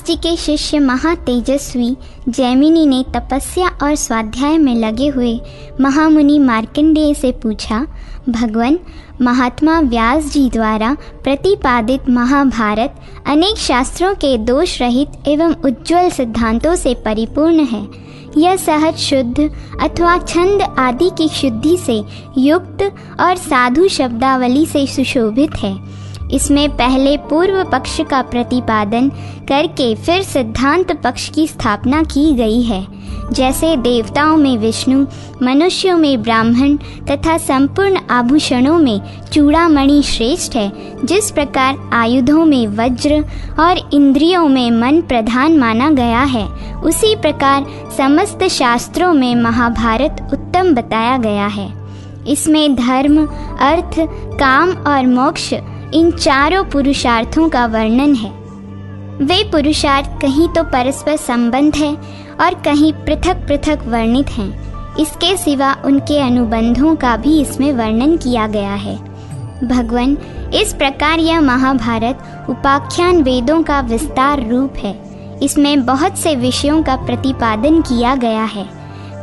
व्यास जी के शिष्य महातेजस्वी जैमिनी ने तपस्या और स्वाध्याय में लगे हुए महामुनि मार्कंडेय से पूछा, भगवान, महात्मा व्यास जी द्वारा प्रतिपादित महाभारत अनेक शास्त्रों के दोष रहित एवं उज्ज्वल सिद्धांतों से परिपूर्ण है। यह सहज शुद्ध अथवा छंद आदि की शुद्धि से युक्त और साधु शब्दावली से सुशोभित है। इसमें पहले पूर्व पक्ष का प्रतिपादन करके फिर सिद्धांत पक्ष की स्थापना की गई है। जैसे देवताओं में विष्णु, मनुष्यों में ब्राह्मण तथा संपूर्ण आभूषणों में चूड़ामणि श्रेष्ठ है, जिस प्रकार आयुधों में वज्र और इंद्रियों में मन प्रधान माना गया है, उसी प्रकार समस्त शास्त्रों में महाभारत उत्तम बताया गया है। इसमें धर्म, अर्थ, काम और मोक्ष इन चारों पुरुषार्थों का वर्णन है। वे पुरुषार्थ कहीं तो परस्पर संबंध है और कहीं पृथक पृथक वर्णित हैं। इसके सिवा उनके अनुबंधों का भी इसमें वर्णन किया गया है। भगवान, इस प्रकार यह महाभारत उपाख्यान वेदों का विस्तार रूप है। इसमें बहुत से विषयों का प्रतिपादन किया गया है।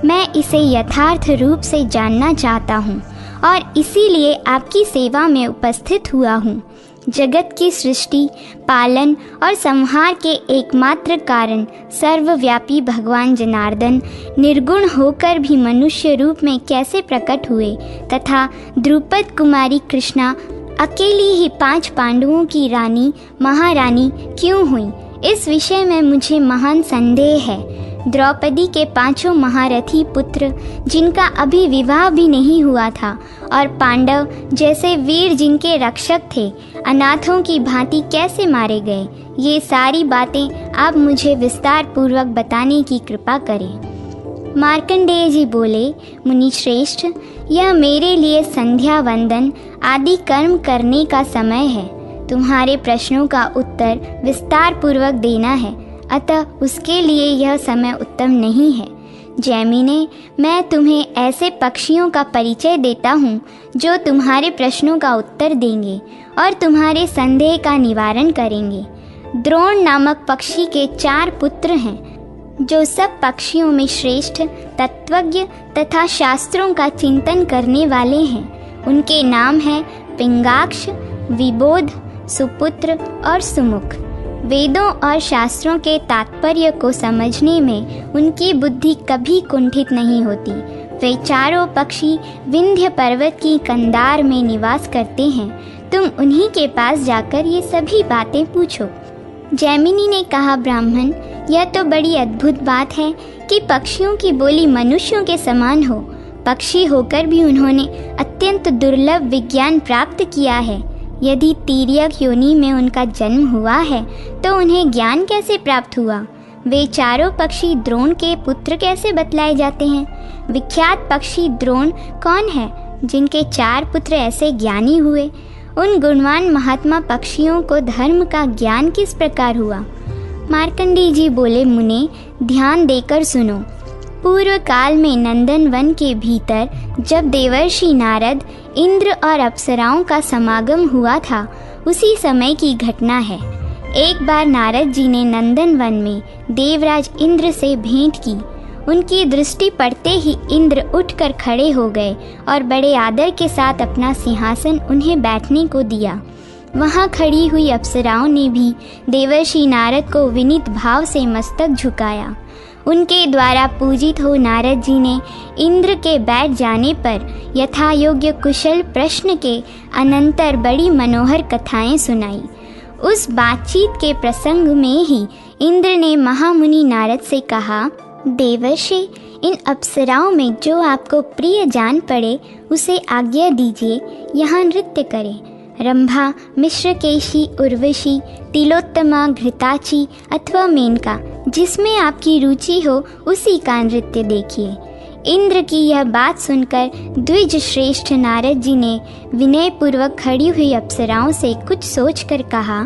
मैं इसे यथार्थ रूप से जानना चाहता हूँ और इसीलिए आपकी सेवा में उपस्थित हुआ हूँ। जगत की सृष्टि, पालन और संहार के एकमात्र कारण सर्वव्यापी भगवान जनार्दन निर्गुण होकर भी मनुष्य रूप में कैसे प्रकट हुए तथा द्रुपद कुमारी कृष्णा अकेली ही 5 पांडवों की रानी महारानी क्यों हुई, इस विषय में मुझे महान संदेह है। द्रौपदी के 5 महारथी पुत्र जिनका अभी विवाह भी नहीं हुआ था और पांडव जैसे वीर जिनके रक्षक थे अनाथों की भांति कैसे मारे गए, ये सारी बातें आप मुझे विस्तार पूर्वक बताने की कृपा करें। मार्कंडेय जी बोले, मुनि श्रेष्ठ, यह मेरे लिए संध्या वंदन आदि कर्म करने का समय है। तुम्हारे प्रश्नों का उत्तर विस्तार पूर्वक देना है, अतः उसके लिए यह समय उत्तम नहीं है। जैमिने, मैं तुम्हें ऐसे पक्षियों का परिचय देता हूँ जो तुम्हारे प्रश्नों का उत्तर देंगे और तुम्हारे संदेह का निवारण करेंगे। द्रोण नामक पक्षी के 4 पुत्र हैं, जो सब पक्षियों में श्रेष्ठ, तत्वज्ञ तथा शास्त्रों का चिंतन करने वाले हैं। उनके नाम हैं पिंगाक्ष, विबोध, सुपुत्र और सुमुख। वेदों और शास्त्रों के तात्पर्य को समझने में उनकी बुद्धि कभी कुंठित नहीं होती। वे चारों पक्षी विंध्य पर्वत की कंदार में निवास करते हैं। तुम उन्हीं के पास जाकर ये सभी बातें पूछो। जैमिनी ने कहा, ब्राह्मण, यह तो बड़ी अद्भुत बात है कि पक्षियों की बोली मनुष्यों के समान हो। पक्षी होकर भी उन्होंने अत्यंत दुर्लभ विज्ञान प्राप्त किया है। यदि तिर्यक योनि में उनका जन्म हुआ है तो उन्हें ज्ञान कैसे प्राप्त हुआ? वे चारों पक्षी द्रोण के पुत्र कैसे बतलाए जाते हैं? विख्यात पक्षी द्रोण कौन है जिनके 4 पुत्र ऐसे ज्ञानी हुए? उन गुणवान महात्मा पक्षियों को धर्म का ज्ञान किस प्रकार हुआ? मार्कंडेय जी बोले, मुने, ध्यान देकर सुनो। पूर्व काल में नंदन वन के भीतर जब देवर्षि नारद, इंद्र और अप्सराओं का समागम हुआ था, उसी समय की घटना है। एक बार नारद जी ने नंदन वन में देवराज इंद्र से भेंट की। उनकी दृष्टि पड़ते ही इंद्र उठकर खड़े हो गए और बड़े आदर के साथ अपना सिंहासन उन्हें बैठने को दिया। वहाँ खड़ी हुई अप्सराओं ने भी देवर्षि नारद को विनीत भाव से मस्तक झुकाया। उनके द्वारा पूजित हो नारद जी ने इंद्र के बैठ जाने पर यथा योग्य कुशल प्रश्न के अनंतर बड़ी मनोहर कथाएं सुनाई। उस बातचीत के प्रसंग में ही इंद्र ने महामुनि नारद से कहा, देवर्षि, इन अप्सराओं में जो आपको प्रिय जान पड़े उसे आज्ञा दीजिए यहाँ नृत्य करे। रंभा, मिश्रकेशी, उर्वशी, तिलोत्तमा, घृताची अथवा मेनका, जिसमें आपकी रुचि हो उसी का नृत्य देखिए। इंद्र की यह बात सुनकर द्विज श्रेष्ठ नारद जी ने विनय पूर्वक खड़ी हुई अप्सराओं से कुछ सोचकर कहा,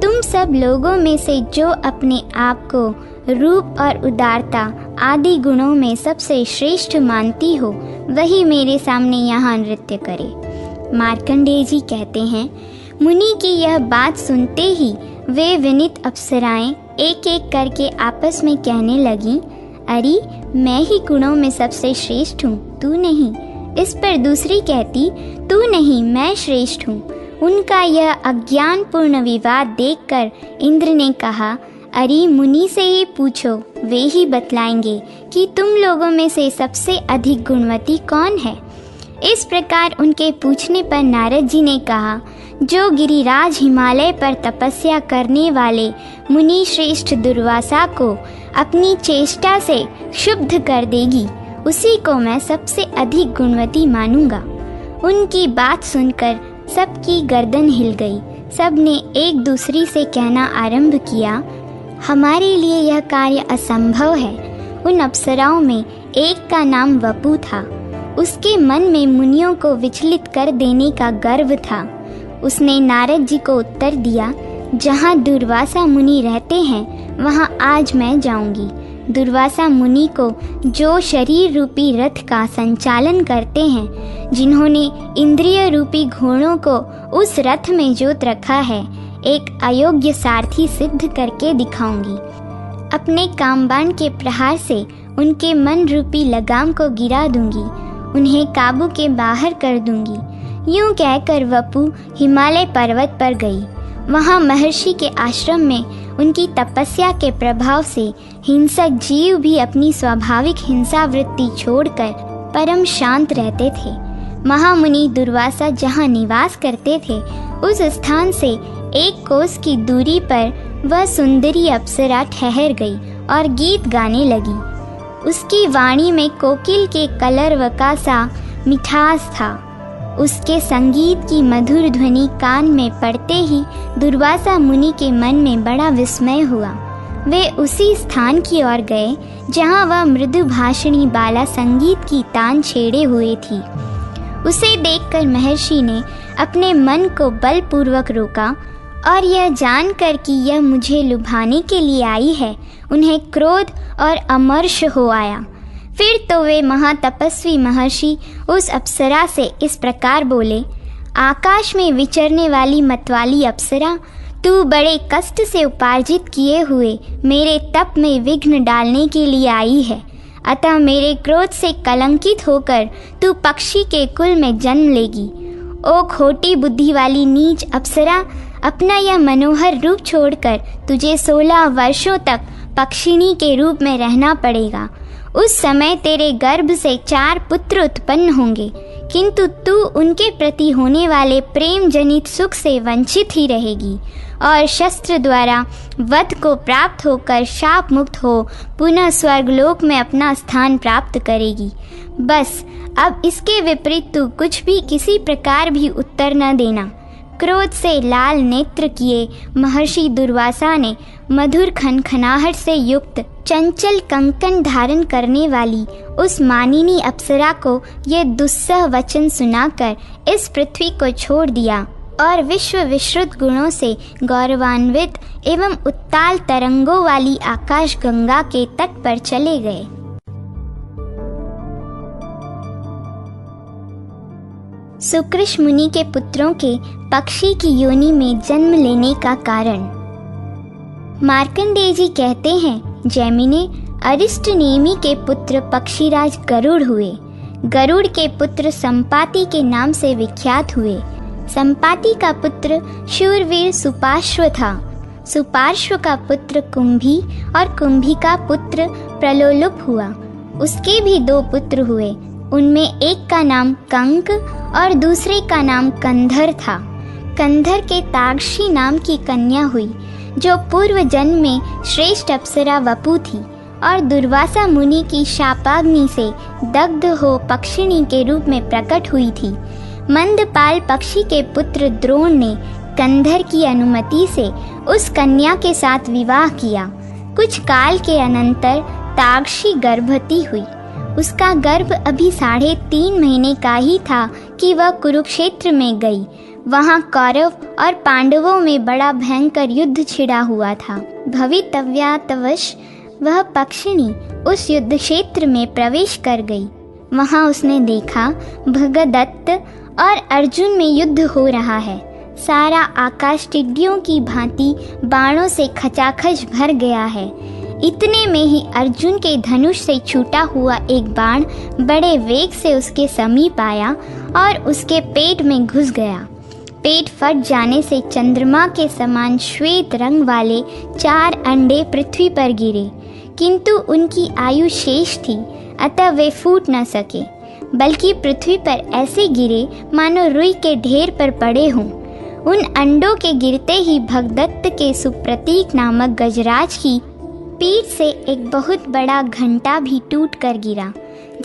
तुम सब लोगों में से जो अपने आप को रूप और उदारता आदि गुणों में सबसे श्रेष्ठ मानती हो, वही मेरे सामने यहाँ नृत्य करे। मार्कंडेय जी कहते हैं, मुनि की यह बात सुनते ही वे विनीत अप्सराएं एक एक करके आपस में कहने लगी, अरे मैं ही गुणों में सबसे श्रेष्ठ हूँ, तू नहीं। इस पर दूसरी कहती, तू नहीं, मैं श्रेष्ठ हूँ। उनका यह अज्ञानपूर्ण विवाद देखकर इंद्र ने कहा, अरे मुनि से ही पूछो, वे ही बतलाएंगे कि तुम लोगों में से सबसे अधिक गुणवती कौन है। इस प्रकार उनके पूछने पर नारद जी ने कहा, जो गिरिराज हिमालय पर तपस्या करने वाले मुनि श्रेष्ठ दुर्वासा को अपनी चेष्टा से शुद्ध कर देगी, उसी को मैं सबसे अधिक गुणवती मानूंगा। उनकी बात सुनकर सबकी गर्दन हिल गई। सब ने एक दूसरी से कहना आरंभ किया, हमारे लिए यह कार्य असंभव है। उन अप्सराओं में एक का नाम वपु था। उसके मन में मुनियों को विचलित कर देने का गर्व था। उसने नारद जी को उत्तर दिया, जहाँ दुर्वासा मुनि रहते हैं वहाँ आज मैं जाऊंगी। दुर्वासा मुनि को जो शरीर रूपी रथ का संचालन करते हैं, जिन्होंने इंद्रिय रूपी घोड़ों को उस रथ में जोत रखा है, एक अयोग्य सारथी सिद्ध करके दिखाऊंगी। अपने कामबाण के प्रहार से उनके मन रूपी लगाम को गिरा दूंगी, उन्हें काबू के बाहर कर दूंगी। यूं कहकर वपु हिमालय पर्वत पर गई। वहां महर्षि के आश्रम में उनकी तपस्या के प्रभाव से हिंसक जीव भी अपनी स्वाभाविक हिंसा वृत्ति छोड़कर परम शांत रहते थे। महामुनि दुर्वासा जहाँ निवास करते थे, उस स्थान से एक कोस की दूरी पर वह सुंदरी अप्सरा ठहर गई और गीत गाने लगी। उसकी वाणी में कोकिल के कलरव का सा मिठास था। उसके संगीत की मधुर ध्वनि कान में पड़ते ही दुर्वासा मुनि के मन में बड़ा विस्मय हुआ। वे उसी स्थान की ओर गए जहाँ वह मृदु भाषणी बाला संगीत की तान छेड़े हुए थी। उसे देखकर महर्षि ने अपने मन को बलपूर्वक रोका और यह जानकर कि यह मुझे लुभाने के लिए आई है, उन्हें क्रोध और अमर्ष हो आया। फिर तो वे महातपस्वी महर्षि उस अप्सरा से इस प्रकार बोले, आकाश में विचरने वाली मतवाली अप्सरा, तू बड़े कष्ट से उपार्जित किए हुए मेरे तप में विघ्न डालने के लिए आई है। अतः मेरे क्रोध से कलंकित होकर तू पक्षी के कुल में जन्म लेगी। ओ खोटी बुद्धि वाली नीच अप्सरा, अपना यह मनोहर रूप छोड़कर तुझे 16 वर्षों तक पक्षिणी के रूप में रहना पड़ेगा। उस समय तेरे गर्भ से 4 पुत्र उत्पन्न होंगे, किंतु तू उनके प्रति होने वाले प्रेम जनित सुख से वंचित ही रहेगी और शस्त्र द्वारा वध को प्राप्त होकर शाप मुक्त हो पुनः स्वर्गलोक में अपना स्थान प्राप्त करेगी। बस अब इसके विपरीत तू कुछ भी किसी प्रकार भी उत्तर न देना। क्रोध से लाल नेत्र किए महर्षि दुर्वासा ने मधुर खनखनाहट से युक्त चंचल कंकन धारण करने वाली उस मानिनी अप्सरा को ये दुस्सह वचन सुनाकर इस पृथ्वी को छोड़ दिया और विश्व विश्रुत गुणों से गौरवान्वित एवं उत्ताल तरंगों वाली आकाश गंगा के तट पर चले गए। सुकृष मुनि के पुत्रों के पक्षी की योनि में जन्म लेने का कारण। मार्कंडेय जी कहते हैं, जैमिने, अरिष्ट नेमि के पुत्र पक्षीराज गरुड़ हुए। गरुड़ के पुत्र संपाति के नाम से विख्यात हुए। संपाति का पुत्र शूरवीर सुपार्श्व था। सुपार्श्व का पुत्र कुंभी और कुंभी का पुत्र प्रलोलुप हुआ। उसके भी 2 पुत्र हुए। उनमें एक का नाम कंक और दूसरे का नाम कंधर था। कंधर के ताक्षी नाम की कन्या हुई, जो पूर्व जन्म में श्रेष्ठ अप्सरा वपु थी और दुर्वासा मुनि की शापाग्नि से दग्ध हो पक्षिणी के रूप में प्रकट हुई थी। मंदपाल पक्षी के पुत्र द्रोण ने कंधर की अनुमति से उस कन्या के साथ विवाह किया। कुछ काल के अनंतर ताक्षी गर्भवती हुई। उसका गर्भ अभी 3.5 महीने का ही था कि वह कुरुक्षेत्र में गई। वहाँ कौरव और पांडवों में बड़ा भयंकर युद्ध छिड़ा हुआ था। भवितव्यातवश वह पक्षिणी उस युद्ध क्षेत्र में प्रवेश कर गई। वहाँ उसने देखा भगदत्त और अर्जुन में युद्ध हो रहा है। सारा आकाश टिड्डियों की भांति बाणों से खचाखच भर गया है। इतने में ही अर्जुन के धनुष से छूटा हुआ एक बाण बड़े वेग से उसके समीप आया और उसके पेट में घुस गया। पेट फट जाने से चंद्रमा के समान श्वेत रंग वाले 4 अंडे पृथ्वी पर गिरे, किंतु उनकी आयु शेष थी, अतः वे फूट न सके, बल्कि पृथ्वी पर ऐसे गिरे मानो रुई के ढेर पर पड़े हों। उन अंडों के गिरते ही भगदत्त के सुप्रतीक नामक गजराज की पीठ से एक बहुत बड़ा घंटा भी टूट कर गिरा,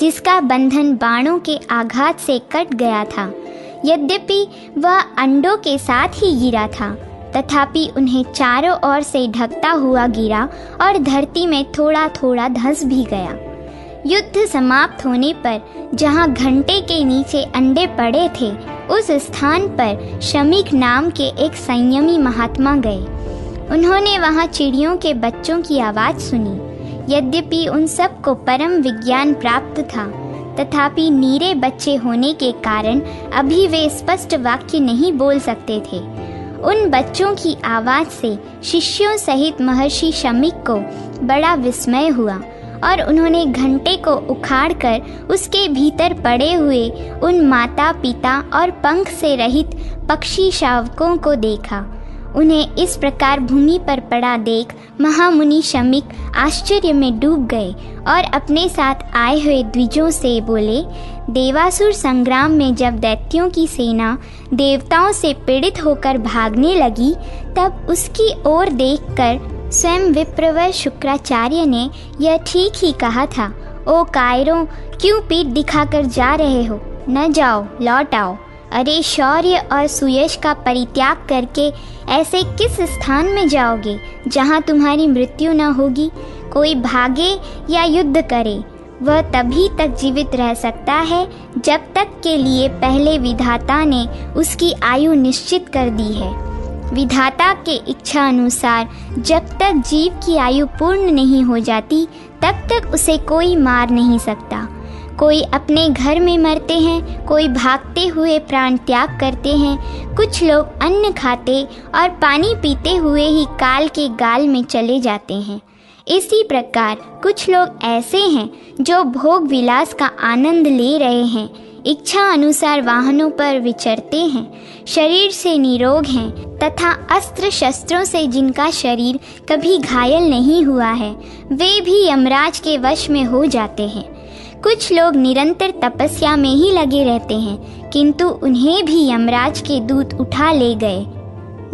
जिसका बंधन बाणों के आघात से कट गया था। यद्यपि वह अंडों के साथ ही गिरा था, तथापि उन्हें चारों ओर से ढकता हुआ गिरा और धरती में थोड़ा थोड़ा धंस भी गया। युद्ध समाप्त होने पर जहाँ घंटे के नीचे अंडे पड़े थे, उस स्थान पर शमीक नाम के एक संयमी महात्मा गए। उन्होंने वहाँ चिड़ियों के बच्चों की आवाज़ सुनी। यद्यपि उन सबको परम विज्ञान प्राप्त था, तथापि नीरे बच्चे होने के कारण अभी वे स्पष्ट वाक्य नहीं बोल सकते थे। उन बच्चों की आवाज़ से शिष्यों सहित महर्षि शमीक को बड़ा विस्मय हुआ और उन्होंने घंटे को उखाड़कर उसके भीतर पड़े हुए उन माता पिता और पंख से रहित पक्षी शावकों को देखा। उन्हें इस प्रकार भूमि पर पड़ा देख महामुनि शमीक आश्चर्य में डूब गए और अपने साथ आए हुए द्विजों से बोले, देवासुर संग्राम में जब दैत्यों की सेना देवताओं से पीड़ित होकर भागने लगी, तब उसकी ओर देखकर स्वयं विप्रवर शुक्राचार्य ने यह ठीक ही कहा था। ओ कायरों, क्यों पीठ दिखाकर जा रहे हो? न जाओ, लौट आओ। अरे शौर्य और सुयश का परित्याग करके ऐसे किस स्थान में जाओगे जहाँ तुम्हारी मृत्यु न होगी? कोई भागे या युद्ध करे, वह तभी तक जीवित रह सकता है जब तक के लिए पहले विधाता ने उसकी आयु निश्चित कर दी है। विधाता के इच्छा अनुसार जब तक जीव की आयु पूर्ण नहीं हो जाती, तब तक उसे कोई मार नहीं सकता। कोई अपने घर में मरते हैं, कोई भागते हुए प्राण त्याग करते हैं, कुछ लोग अन्न खाते और पानी पीते हुए ही काल के गाल में चले जाते हैं। इसी प्रकार कुछ लोग ऐसे हैं जो भोग विलास का आनंद ले रहे हैं, इच्छा अनुसार वाहनों पर विचरते हैं, शरीर से निरोग हैं तथा अस्त्र शस्त्रों से जिनका शरीर कभी घायल नहीं हुआ है, वे भी यमराज के वश में हो जाते हैं। कुछ लोग निरंतर तपस्या में ही लगे रहते हैं, किंतु उन्हें भी यमराज के दूत उठा ले गए।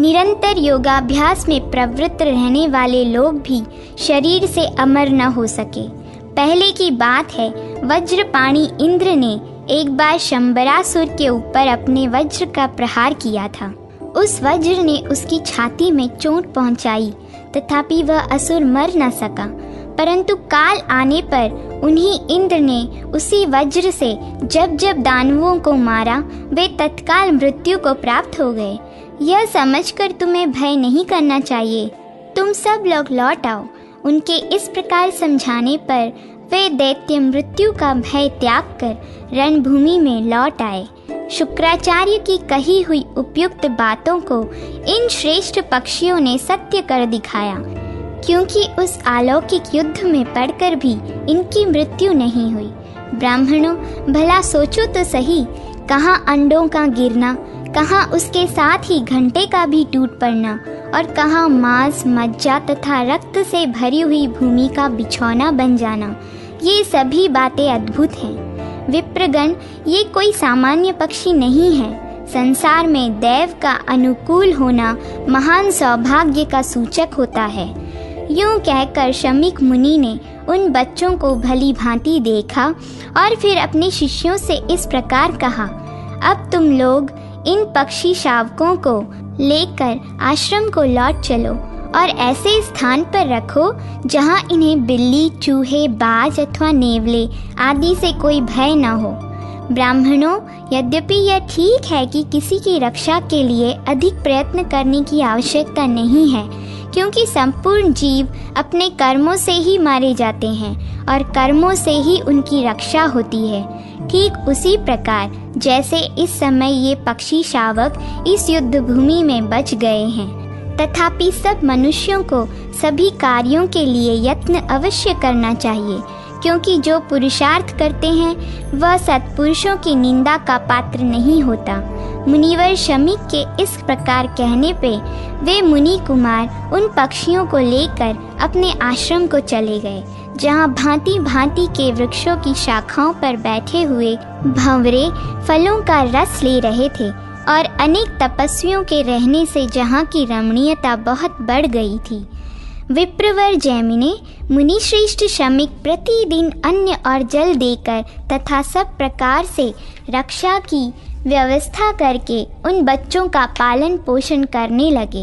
निरंतर योगाभ्यास में प्रवृत्त रहने वाले लोग भी शरीर से अमर न हो सके। पहले की बात है, वज्रपाणी इंद्र ने एक बार शंबरासुर के ऊपर अपने वज्र का प्रहार किया था। उस वज्र ने उसकी छाती में चोट पहुंचाई, तथापि वह असुर मर न सका। परंतु काल आने पर उन्हीं इंद्र ने उसी वज्र से जब जब दानवों को मारा, वे तत्काल मृत्यु को प्राप्त हो गए। यह समझकर तुम्हें भय नहीं करना चाहिए, तुम सब लोग लौट आओ। उनके इस प्रकार समझाने पर वे दैत्य मृत्यु का भय त्याग कर रणभूमि में लौट आए। शुक्राचार्य की कही हुई उपयुक्त बातों को इन श्रेष्ठ पक्षियों ने सत्य कर दिखाया, क्योंकि उस अलौकिक युद्ध में पड़कर भी इनकी मृत्यु नहीं हुई। ब्राह्मणों, भला सोचो तो सही, कहाँ अंडों का गिरना, कहाँ उसके साथ ही घंटे का भी टूट पड़ना, और कहाँ मांस, मज्जा तथा रक्त से भरी हुई भूमि का बिछौना बन जाना। ये सभी बातें अद्भुत हैं। विप्रगण, ये कोई सामान्य पक्षी नहीं है। संसार में दैव का अनुकूल होना महान सौभाग्य का सूचक होता है। यूं कहकर शमीक मुनि ने उन बच्चों को भली भांति देखा और फिर अपने शिष्यों से इस प्रकार कहा, अब तुम लोग इन पक्षी शावकों को लेकर आश्रम को लौट चलो और ऐसे स्थान पर रखो जहाँ इन्हें बिल्ली, चूहे, बाज अथवा नेवले आदि से कोई भय न हो। ब्राह्मणों, यद्यपि यह ठीक है कि किसी की रक्षा के लिए अधिक प्रयत्न करने की आवश्यकता नहीं है, क्योंकि संपूर्ण जीव अपने कर्मों से ही मारे जाते हैं और कर्मों से ही उनकी रक्षा होती है। ठीक उसी प्रकार जैसे इस समय ये पक्षी शावक इस युद्ध भूमि में बच गए हैं। तथापि सब मनुष्यों को सभी कार्यों के लिए यत्न अवश्य करना चाहिए, क्योंकि जो पुरुषार्थ करते हैं वह सत्पुरुषों की निंदा का पात्र नहीं होता। मुनिवर शमीक के इस प्रकार कहने पे वे मुनि कुमार उन पक्षियों को लेकर अपने आश्रम को चले गए, जहाँ भांति भांति के वृक्षों की शाखाओं पर बैठे हुए भंवरे फलों का रस ले रहे थे और अनेक तपस्वियों के रहने से जहाँ की रमणीयता बहुत बढ़ गई थी। विप्रवर जैमिनी मुनि श्रेष्ठ शमीक प्रतिदिन अन्न और जल देकर तथा सब प्रकार से रक्षा की व्यवस्था करके उन बच्चों का पालन पोषण करने लगे।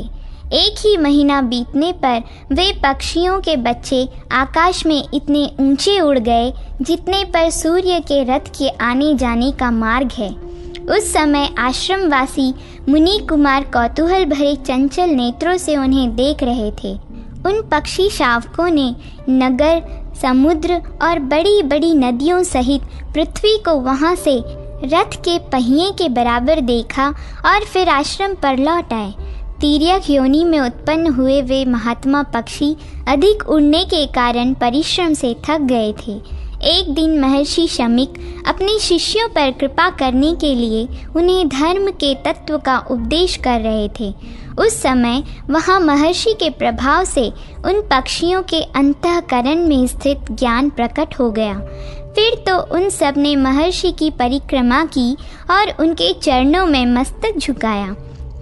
एक ही महीना बीतने पर वे पक्षियों के बच्चे आकाश में इतने ऊंचे उड़ गए जितने पर सूर्य के रथ के आने जाने का मार्ग है। उस समय आश्रमवासी मुनि कुमार कौतूहल भरे चंचल नेत्रों से उन्हें देख रहे थे। उन पक्षी शावकों ने नगर, समुद्र और बड़ी बड़ी नदियों सहित पृथ्वी को वहां से रथ के पहिए के बराबर देखा और फिर आश्रम पर लौट आए। तिर्यक योनि में उत्पन्न हुए वे महात्मा पक्षी अधिक उड़ने के कारण परिश्रम से थक गए थे। एक दिन महर्षि शमीक अपने शिष्यों पर कृपा करने के लिए उन्हें धर्म के तत्व का उपदेश कर रहे थे। उस समय वहाँ महर्षि के प्रभाव से उन पक्षियों के अंतःकरण में स्थित ज्ञान प्रकट हो गया। फिर तो उन सब ने महर्षि की परिक्रमा की और उनके चरणों में मस्तक झुकाया।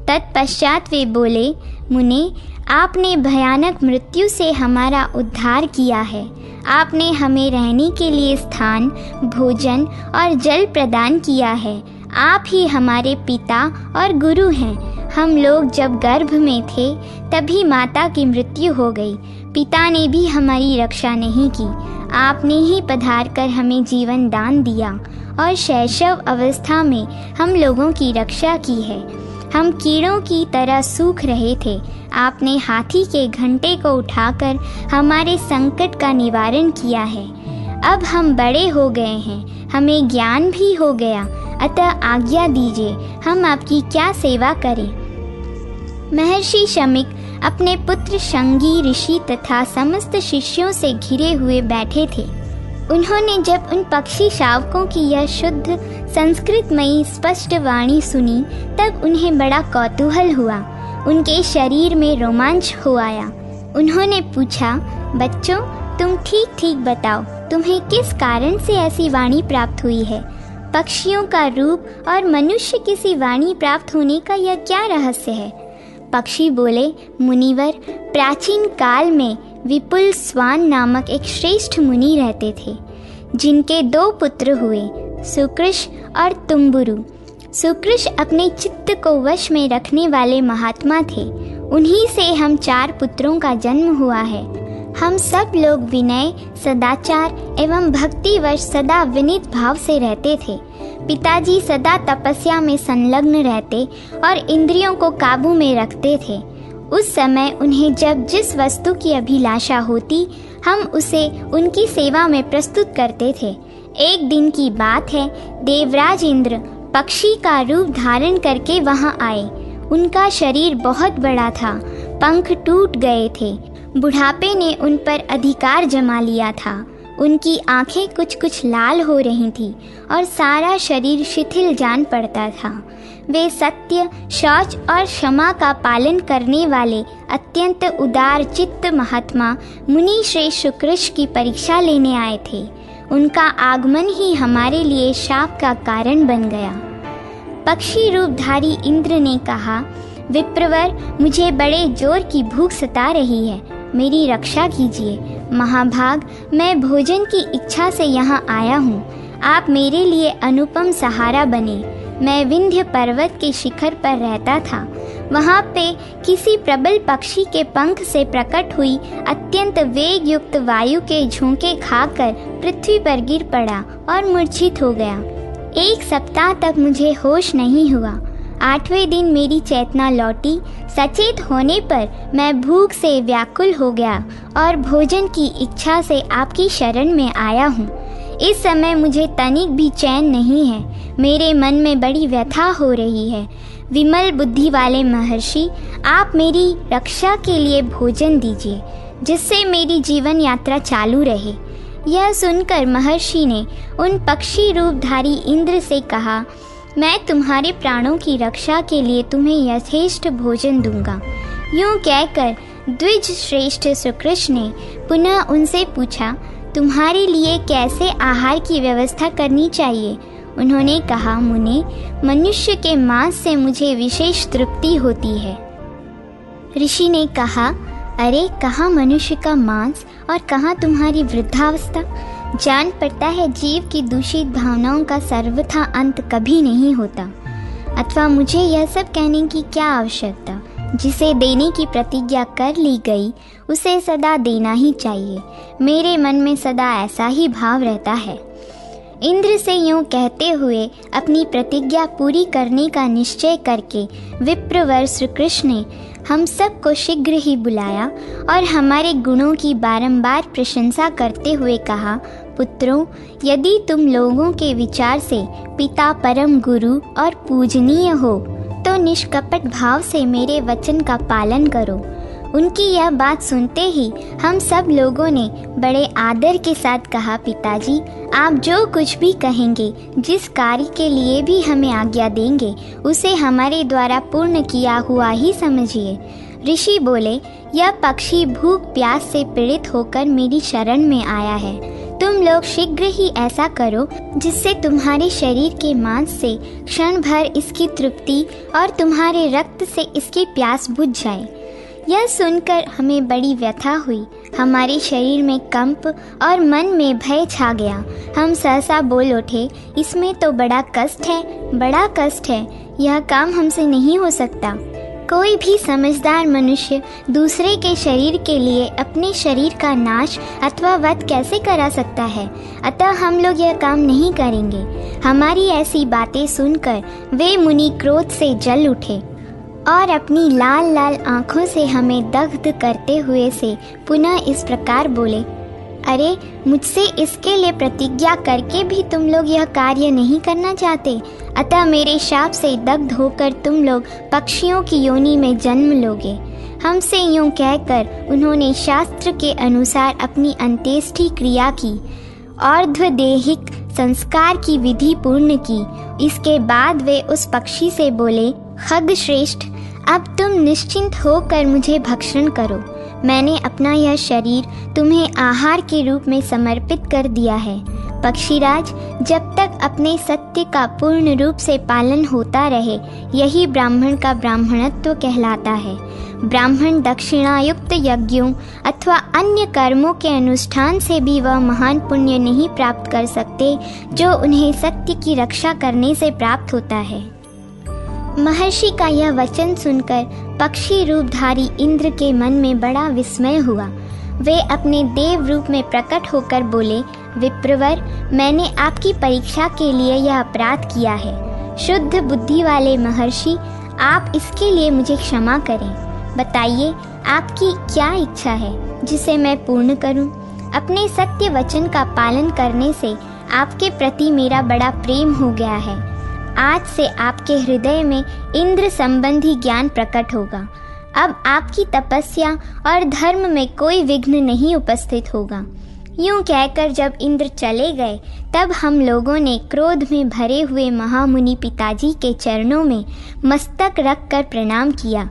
तत्पश्चात वे बोले, मुने, आपने भयानक मृत्यु से हमारा उद्धार किया है। आपने हमें रहने के लिए स्थान, भोजन और जल प्रदान किया है। आप ही हमारे पिता और गुरु हैं। हम लोग जब गर्भ में थे तभी माता की मृत्यु हो गई। पिता ने भी हमारी रक्षा नहीं की। आपने ही पधार कर हमें जीवन दान दिया और शैशव अवस्था में हम लोगों की रक्षा की है। हम कीड़ों की तरह सूख रहे थे। आपने हाथी के घंटे को उठाकर हमारे संकट का निवारण किया है। अब हम बड़े हो गए हैं, हमें ज्ञान भी हो गया, अतः आज्ञा दीजिए, हम आपकी क्या सेवा करें। महर्षि शमीक अपने पुत्र शंगी ऋषि तथा समस्त शिष्यों से घिरे हुए बैठे थे। उन्होंने जब उन पक्षी शावकों की यह शुद्ध संस्कृतमयी स्पष्ट वाणी सुनी तब उन्हें बड़ा कौतूहल हुआ। उनके शरीर में रोमांच हो आया। उन्होंने पूछा, बच्चों, तुम ठीक ठीक बताओ, तुम्हें किस कारण से ऐसी वाणी प्राप्त हुई है? पक्षियों का रूप और मनुष्य किसी वाणी प्राप्त होने का यह क्या रहस्य है? पक्षी बोले, मुनिवर, प्राचीन काल में विपुल स्वान नामक एक श्रेष्ठ मुनि रहते थे, जिनके 2 पुत्र हुए, सुकृश और तुम्बुरु। सुकृश अपने चित्त को वश में रखने वाले महात्मा थे। उन्हीं से हम 4 पुत्रों का जन्म हुआ है। हम सब लोग विनय, सदाचार एवं भक्तिवश सदा विनीत भाव से रहते थे। पिताजी सदा तपस्या में संलग्न रहते और इंद्रियों को काबू में रखते थे। उस समय उन्हें जब जिस वस्तु की अभिलाषा होती, हम उसे उनकी सेवा में प्रस्तुत करते थे। एक दिन की बात है, देवराज इंद्र पक्षी का रूप धारण करके वहां आए। उनका शरीर बहुत बड़ा था, पंख टूट गए थे, बुढ़ापे ने उन पर अधिकार जमा लिया था। उनकी आंखें कुछ कुछ लाल हो रही थीं और सारा शरीर शिथिल जान पड़ता था। वे सत्य, शौच और क्षमा का पालन करने वाले अत्यंत उदार चित्त महात्मा मुनि श्रेष्ठ सुकृश की परीक्षा लेने आए थे। उनका आगमन ही हमारे लिए शाप का कारण बन गया। पक्षी रूपधारी इंद्र ने कहा, विप्रवर, मुझे बड़े जोर की भूख सता रही है, मेरी रक्षा कीजिए। महाभाग, मैं भोजन की इच्छा से यहाँ आया हूँ। आप मेरे लिए अनुपम सहारा बने। मैं विंध्य पर्वत के शिखर पर रहता था। वहाँ पे किसी प्रबल पक्षी के पंख से प्रकट हुई अत्यंत वेग युक्त वायु के झोंके खाकर पृथ्वी पर गिर पड़ा और मूर्छित हो गया। 1 सप्ताह तक मुझे होश नहीं हुआ। 8वें दिन मेरी चेतना लौटी। सचेत होने पर मैं भूख से व्याकुल हो गया और भोजन की इच्छा से आपकी शरण में आया हूँ। इस समय मुझे तनिक भी चैन नहीं है। मेरे मन में बड़ी व्यथा हो रही है। विमल बुद्धि वाले महर्षि, आप मेरी रक्षा के लिए भोजन दीजिए, जिससे मेरी जीवन यात्रा चालू रहे। यह सुनकर महर्षि ने उन पक्षी रूपधारी इंद्र से कहा, मैं तुम्हारे प्राणों की रक्षा के लिए तुम्हें यथेष्ट भोजन दूंगा। यूँ कहकर द्विज श्रेष्ठ सुकृष्ण ने पुनः उनसे पूछा, तुम्हारे लिए कैसे आहार की व्यवस्था करनी चाहिए? उन्होंने कहा, मुने, मनुष्य के मांस से मुझे विशेष तृप्ति होती है। ऋषि ने कहा, अरे कहाँ मनुष्य का मांस और कहाँ तुम्हारी वृद्धावस्था? जान पड़ता है जीव की दूषित भावनाओं का सर्वथा अंत कभी नहीं होता। अथवा मुझे यह सब कहने की क्या आवश्यकता? जिसे देने की प्रतिज्ञा कर ली गई उसे सदा देना ही चाहिए। मेरे मन में सदा ऐसा ही भाव रहता है। इंद्र से यूँ कहते हुए अपनी प्रतिज्ञा पूरी करने का निश्चय करके विप्रवर श्री कृष्ण ने हम सबको शीघ्र ही बुलाया और हमारे गुणों की बारंबार प्रशंसा करते हुए कहा, पुत्रों, यदि तुम लोगों के विचार से पिता परम गुरु और पूजनीय हो तो निष्कपट भाव से मेरे वचन का पालन करो। उनकी यह बात सुनते ही हम सब लोगों ने बड़े आदर के साथ कहा, पिताजी, आप जो कुछ भी कहेंगे, जिस कार्य के लिए भी हमें आज्ञा देंगे, उसे हमारे द्वारा पूर्ण किया हुआ ही समझिए। ऋषि बोले, यह पक्षी भूख प्यास से पीड़ित होकर मेरी शरण में आया है। तुम लोग शीघ्र ही ऐसा करो जिससे तुम्हारे शरीर के मांस से क्षण भर इसकी तृप्ति और तुम्हारे रक्त से इसकी प्यास बुझ जाए। यह सुनकर हमें बड़ी व्यथा हुई। हमारे शरीर में कंप और मन में भय छा गया। हम सहसा बोल उठे, इसमें तो बड़ा कष्ट है, यह काम हमसे नहीं हो सकता। कोई भी समझदार मनुष्य दूसरे के शरीर के लिए अपने शरीर का नाश अथवा वध कैसे करा सकता है? अतः हम लोग यह काम नहीं करेंगे। हमारी ऐसी बातें सुनकर वे मुनि क्रोध से जल उठे और अपनी लाल लाल आँखों से हमें दग्ध करते हुए से पुनः इस प्रकार बोले, अरे मुझसे इसके लिए प्रतिज्ञा करके भी तुम लोग यह कार्य नहीं करना चाहते। अतः मेरे शाप से दग्ध होकर तुम लोग पक्षियों की योनि में जन्म लोगे। हमसे यूँ कहकर उन्होंने शास्त्र के अनुसार अपनी अंत्येष्टि क्रिया की और अर्धदेहिक संस्कार की विधि पूर्ण की। इसके बाद वे उस पक्षी से बोले, खगश्रेष्ठ, अब तुम निश्चिंत होकर मुझे भक्षण करो। मैंने अपना यह शरीर तुम्हें आहार के रूप में समर्पित कर दिया है। पक्षीराज, जब तक अपने सत्य का पूर्ण रूप से पालन होता रहे, यही ब्राह्मण का ब्राह्मणत्व कहलाता है। ब्राह्मण दक्षिणायुक्त यज्ञों अथवा अन्य कर्मों के अनुष्ठान से भी वह महान पुण्य नहीं प्राप्त कर सकते जो उन्हें सत्य की रक्षा करने से प्राप्त होता है। महर्षि का यह वचन सुनकर पक्षी रूपधारी इंद्र के मन में बड़ा विस्मय हुआ। वे अपने देव रूप में प्रकट होकर बोले, विप्रवर, मैंने आपकी परीक्षा के लिए यह अपराध किया है। शुद्ध बुद्धि वाले महर्षि, आप इसके लिए मुझे क्षमा करें। बताइए, आपकी क्या इच्छा है जिसे मैं पूर्ण करूं? अपने सत्य वचन का पालन करने से आपके प्रति मेरा बड़ा प्रेम हो गया है। आज से आपके हृदय में इंद्र संबंधी ज्ञान प्रकट होगा। अब आपकी तपस्या और धर्म में कोई विघ्न नहीं उपस्थित होगा। यूँ कहकर जब इंद्र चले गए, तब हम लोगों ने क्रोध में भरे हुए महामुनि पिताजी के चरणों में मस्तक रखकर प्रणाम किया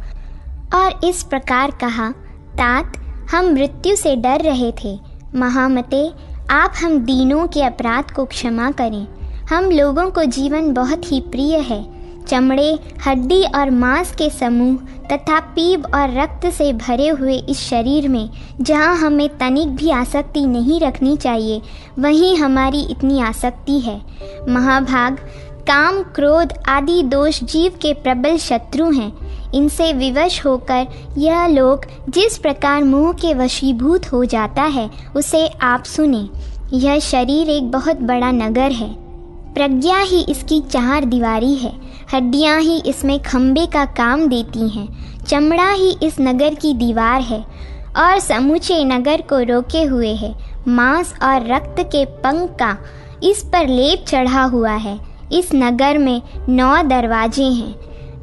और इस प्रकार कहा, तात, हम मृत्यु से डर रहे थे। महामते, आप हम दीनों के अपराध को क्षमा करें। हम लोगों को जीवन बहुत ही प्रिय है। चमड़े, हड्डी और मांस के समूह तथा पीप और रक्त से भरे हुए इस शरीर में जहाँ हमें तनिक भी आसक्ति नहीं रखनी चाहिए, वहीं हमारी इतनी आसक्ति है। महाभाग, काम, क्रोध आदि दोष जीव के प्रबल शत्रु हैं। इनसे विवश होकर यह लोक जिस प्रकार मोह के वशीभूत हो जाता है, उसे आप सुने। यह शरीर एक बहुत बड़ा नगर है। प्रज्ञा ही इसकी चार दीवारी है। हड्डियां ही इसमें खंबे का काम देती हैं। चमड़ा ही इस नगर की दीवार है और समूचे नगर को रोके हुए है। मांस और रक्त के पंख का इस पर लेप चढ़ा हुआ है। इस नगर में 9 दरवाजे हैं।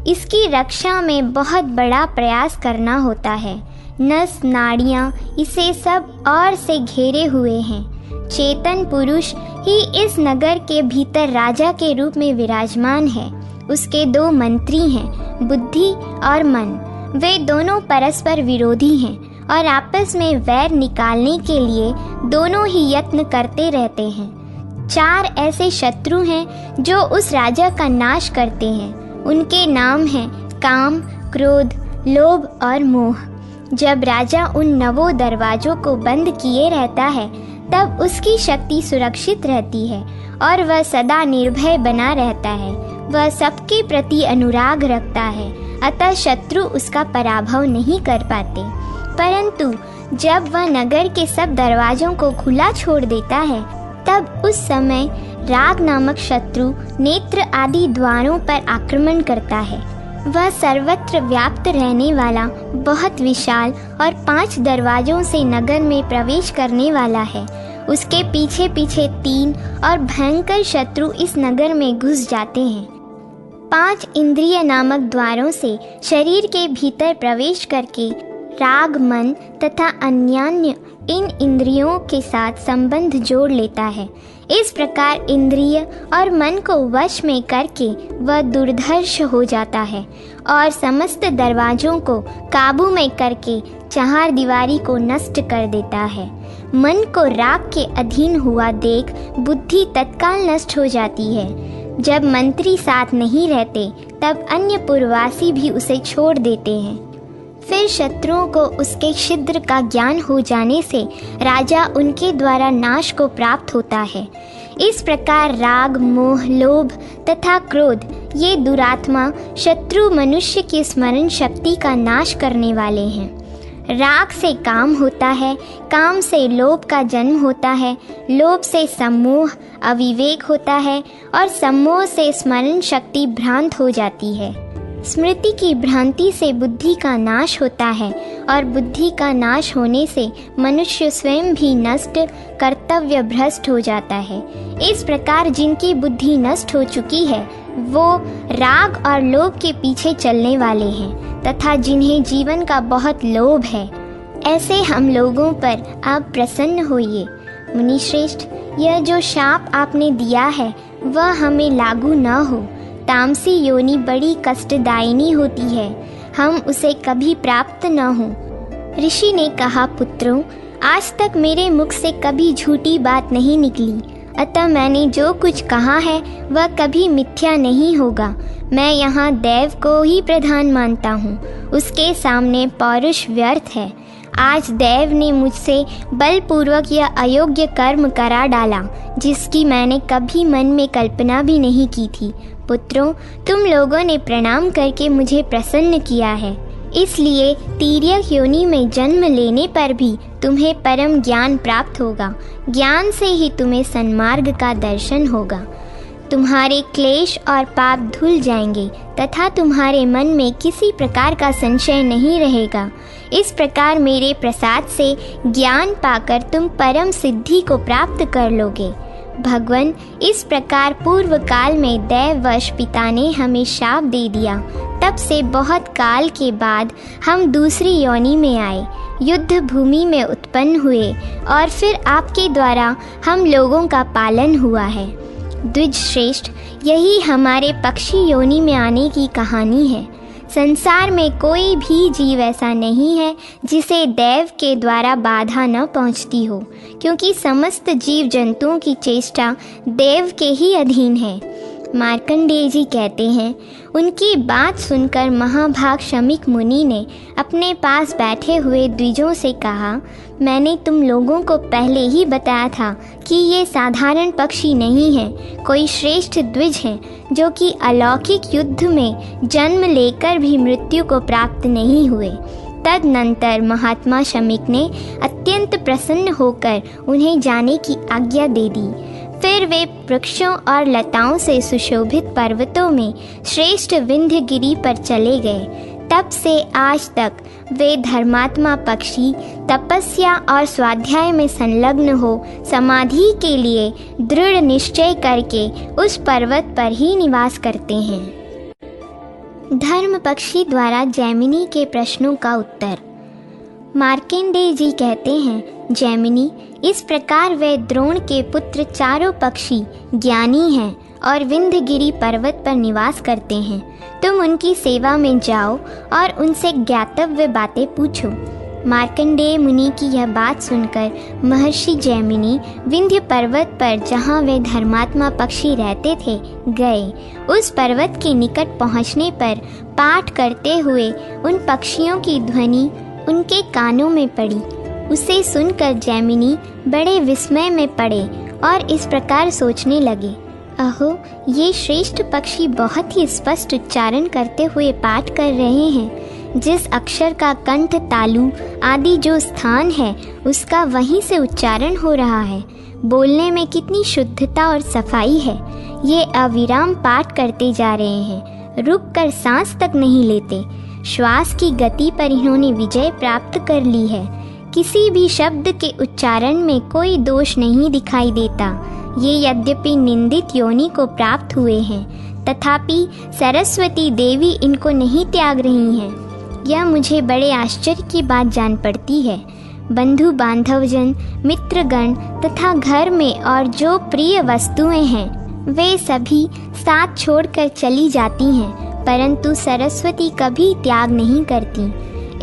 इसकी रक्षा में बहुत बड़ा प्रयास करना होता है। नस नाड़ियाँ इसे सब ओर से घेरे हुए हैं। चेतन पुरुष ही इस नगर के भीतर राजा के रूप में विराजमान है। उसके 2 मंत्री हैं, बुद्धि और मन। वे दोनों परस्पर विरोधी हैं और आपस में वैर निकालने के लिए दोनों ही यत्न करते रहते हैं। 4 ऐसे शत्रु हैं जो उस राजा का नाश करते हैं। उनके नाम हैं काम, क्रोध, लोभ और मोह। जब राजा उन 9 दरवाजों को बंद किए रहता है तब उसकी शक्ति सुरक्षित रहती है और वह सदा निर्भय बना रहता है। वह सबके प्रति अनुराग रखता है, अतः शत्रु उसका पराभव नहीं कर पाते। परंतु जब वह नगर के सब दरवाजों को खुला छोड़ देता है तब उस समय राग नामक शत्रु नेत्र आदि द्वारों पर आक्रमण करता है। वह सर्वत्र व्याप्त रहने वाला बहुत विशाल और 5 दरवाजों से नगर में प्रवेश करने वाला है। उसके पीछे पीछे 3 और भयंकर शत्रु इस नगर में घुस जाते हैं। 5 इंद्रिय नामक द्वारों से शरीर के भीतर प्रवेश करके राग, मन तथा अन्यान्य इन इंद्रियों के साथ संबंध जोड़ लेता है। इस प्रकार इंद्रिय और मन को वश में करके वह दुर्धर्ष हो जाता है और समस्त दरवाजों को काबू में करके 4 दीवारी को नष्ट कर देता है। मन को राग के अधीन हुआ देख बुद्धि तत्काल नष्ट हो जाती है। जब मंत्री साथ नहीं रहते तब अन्य पुरवासी भी उसे छोड़ देते हैं। फिर शत्रुओं को उसके छिद्र का ज्ञान हो जाने से राजा उनके द्वारा नाश को प्राप्त होता है। इस प्रकार राग, मोह, लोभ तथा क्रोध ये दुरात्मा शत्रु मनुष्य की स्मरण शक्ति का नाश करने वाले हैं। राग से काम होता है, काम से लोभ का जन्म होता है, लोभ से सम्मोह अविवेक होता है और सम्मोह से स्मरण शक्ति भ्रांत हो जाती है। स्मृति की भ्रांति से बुद्धि का नाश होता है और बुद्धि का नाश होने से मनुष्य स्वयं भी नष्ट, कर्तव्य भ्रष्ट हो जाता है। इस प्रकार जिनकी बुद्धि नष्ट हो चुकी है वो राग और लोभ के पीछे चलने वाले हैं तथा जिन्हें जीवन का बहुत लोभ है, ऐसे हम लोगों पर आप प्रसन्न होइए। मुनिश्रेष्ठ, यह जो शाप आपने दिया है वह हमें लागू न हो। तामसी योनि बड़ी कष्टदायिनी होती है, हम उसे कभी प्राप्त न हो। ऋषि ने कहा, पुत्रों, आज तक मेरे मुख से कभी झूठी बात नहीं निकली, अतः मैंने जो कुछ कहा है वह कभी मिथ्या नहीं होगा। मैं यहाँ देव को ही प्रधान मानता हूँ, उसके सामने पौरुष व्यर्थ है। आज देव ने मुझसे बलपूर्वक यह अयोग्य कर्म करा डाला जिसकी मैंने कभी मन में कल्पना भी नहीं की थी। पुत्रों, तुम लोगों ने प्रणाम करके मुझे प्रसन्न किया है, इसलिए तिर्यक योनि में जन्म लेने पर भी तुम्हें परम ज्ञान प्राप्त होगा। ज्ञान से ही तुम्हें सन्मार्ग का दर्शन होगा। तुम्हारे क्लेश और पाप धुल जाएंगे तथा तुम्हारे मन में किसी प्रकार का संशय नहीं रहेगा। इस प्रकार मेरे प्रसाद से ज्ञान पाकर तुम परम सिद्धि को प्राप्त कर लोगे। भगवान, इस प्रकार पूर्व काल में दैववश पिता ने हमें शाप दे दिया। तब से बहुत काल के बाद हम दूसरी योनि में आए, युद्ध भूमि में उत्पन्न हुए और फिर आपके द्वारा हम लोगों का पालन हुआ है। द्विज श्रेष्ठ, यही हमारे पक्षी योनि में आने की कहानी है। संसार में कोई भी जीव ऐसा नहीं है जिसे देव के द्वारा बाधा न पहुंचती हो, क्योंकि समस्त जीव जंतुओं की चेष्टा देव के ही अधीन है। मार्कंडेय जी कहते हैं, उनकी बात सुनकर महाभाग शमीक मुनि ने अपने पास बैठे हुए द्विजों से कहा, मैंने तुम लोगों को पहले ही बताया था कि ये साधारण पक्षी नहीं है, कोई श्रेष्ठ द्विज हैं जो कि अलौकिक युद्ध में जन्म लेकर भी मृत्यु को प्राप्त नहीं हुए। तदनंतर महात्मा शमीक ने अत्यंत प्रसन्न होकर उन्हें जाने की आज्ञा दे दी। फिर वे वृक्षों और लताओं से सुशोभित पर्वतों में श्रेष्ठ विंध्यगिरि पर चले गए। तब से आज तक वे धर्मात्मा पक्षी तपस्या और स्वाध्याय में संलग्न हो समाधि के लिए दृढ़ निश्चय करके उस पर्वत पर ही निवास करते हैं। धर्म पक्षी द्वारा जैमिनी के प्रश्नों का उत्तर। मार्कंडेय जी कहते हैं, जैमिनी, इस प्रकार वे द्रोण के पुत्र चारों पक्षी ज्ञानी हैं और विंध्यगिरि पर्वत पर निवास करते हैं। तुम उनकी सेवा में जाओ और उनसे ज्ञातव्य बातें पूछो। मार्कंडेय मुनि की यह बात सुनकर महर्षि जैमिनी विंध्य पर्वत पर जहाँ वे धर्मात्मा पक्षी रहते थे गए। उस पर्वत के निकट पहुँचने पर पाठ करते हुए उन पक्षियों की ध्वनि उनके कानों में पड़ी। उसे सुनकर जैमिनी बड़े विस्मय में पड़े और इस प्रकार सोचने लगे, अहो, ये श्रेष्ठ पक्षी बहुत ही स्पष्ट उच्चारण करते हुए पाठ कर रहे हैं। जिस अक्षर का कंठ, तालु आदि जो स्थान है उसका वहीं से उच्चारण हो रहा है। बोलने में कितनी शुद्धता और सफाई है। ये अविराम पाठ करते जा रहे हैं, रुक कर सांस तक नहीं लेते। श्वास की गति पर इन्होंने विजय प्राप्त कर ली है। किसी भी शब्द के उच्चारण में कोई दोष नहीं दिखाई देता। ये यद्यपि निंदित योनि को प्राप्त हुए हैं, तथापि सरस्वती देवी इनको नहीं त्याग रही हैं। यह मुझे बड़े आश्चर्य की बात जान पड़ती है। बंधु बांधवजन, मित्रगण तथा घर में और जो प्रिय वस्तुएं हैं वे सभी साथ छोड़कर चली जाती हैं, परंतु सरस्वती कभी त्याग नहीं करती।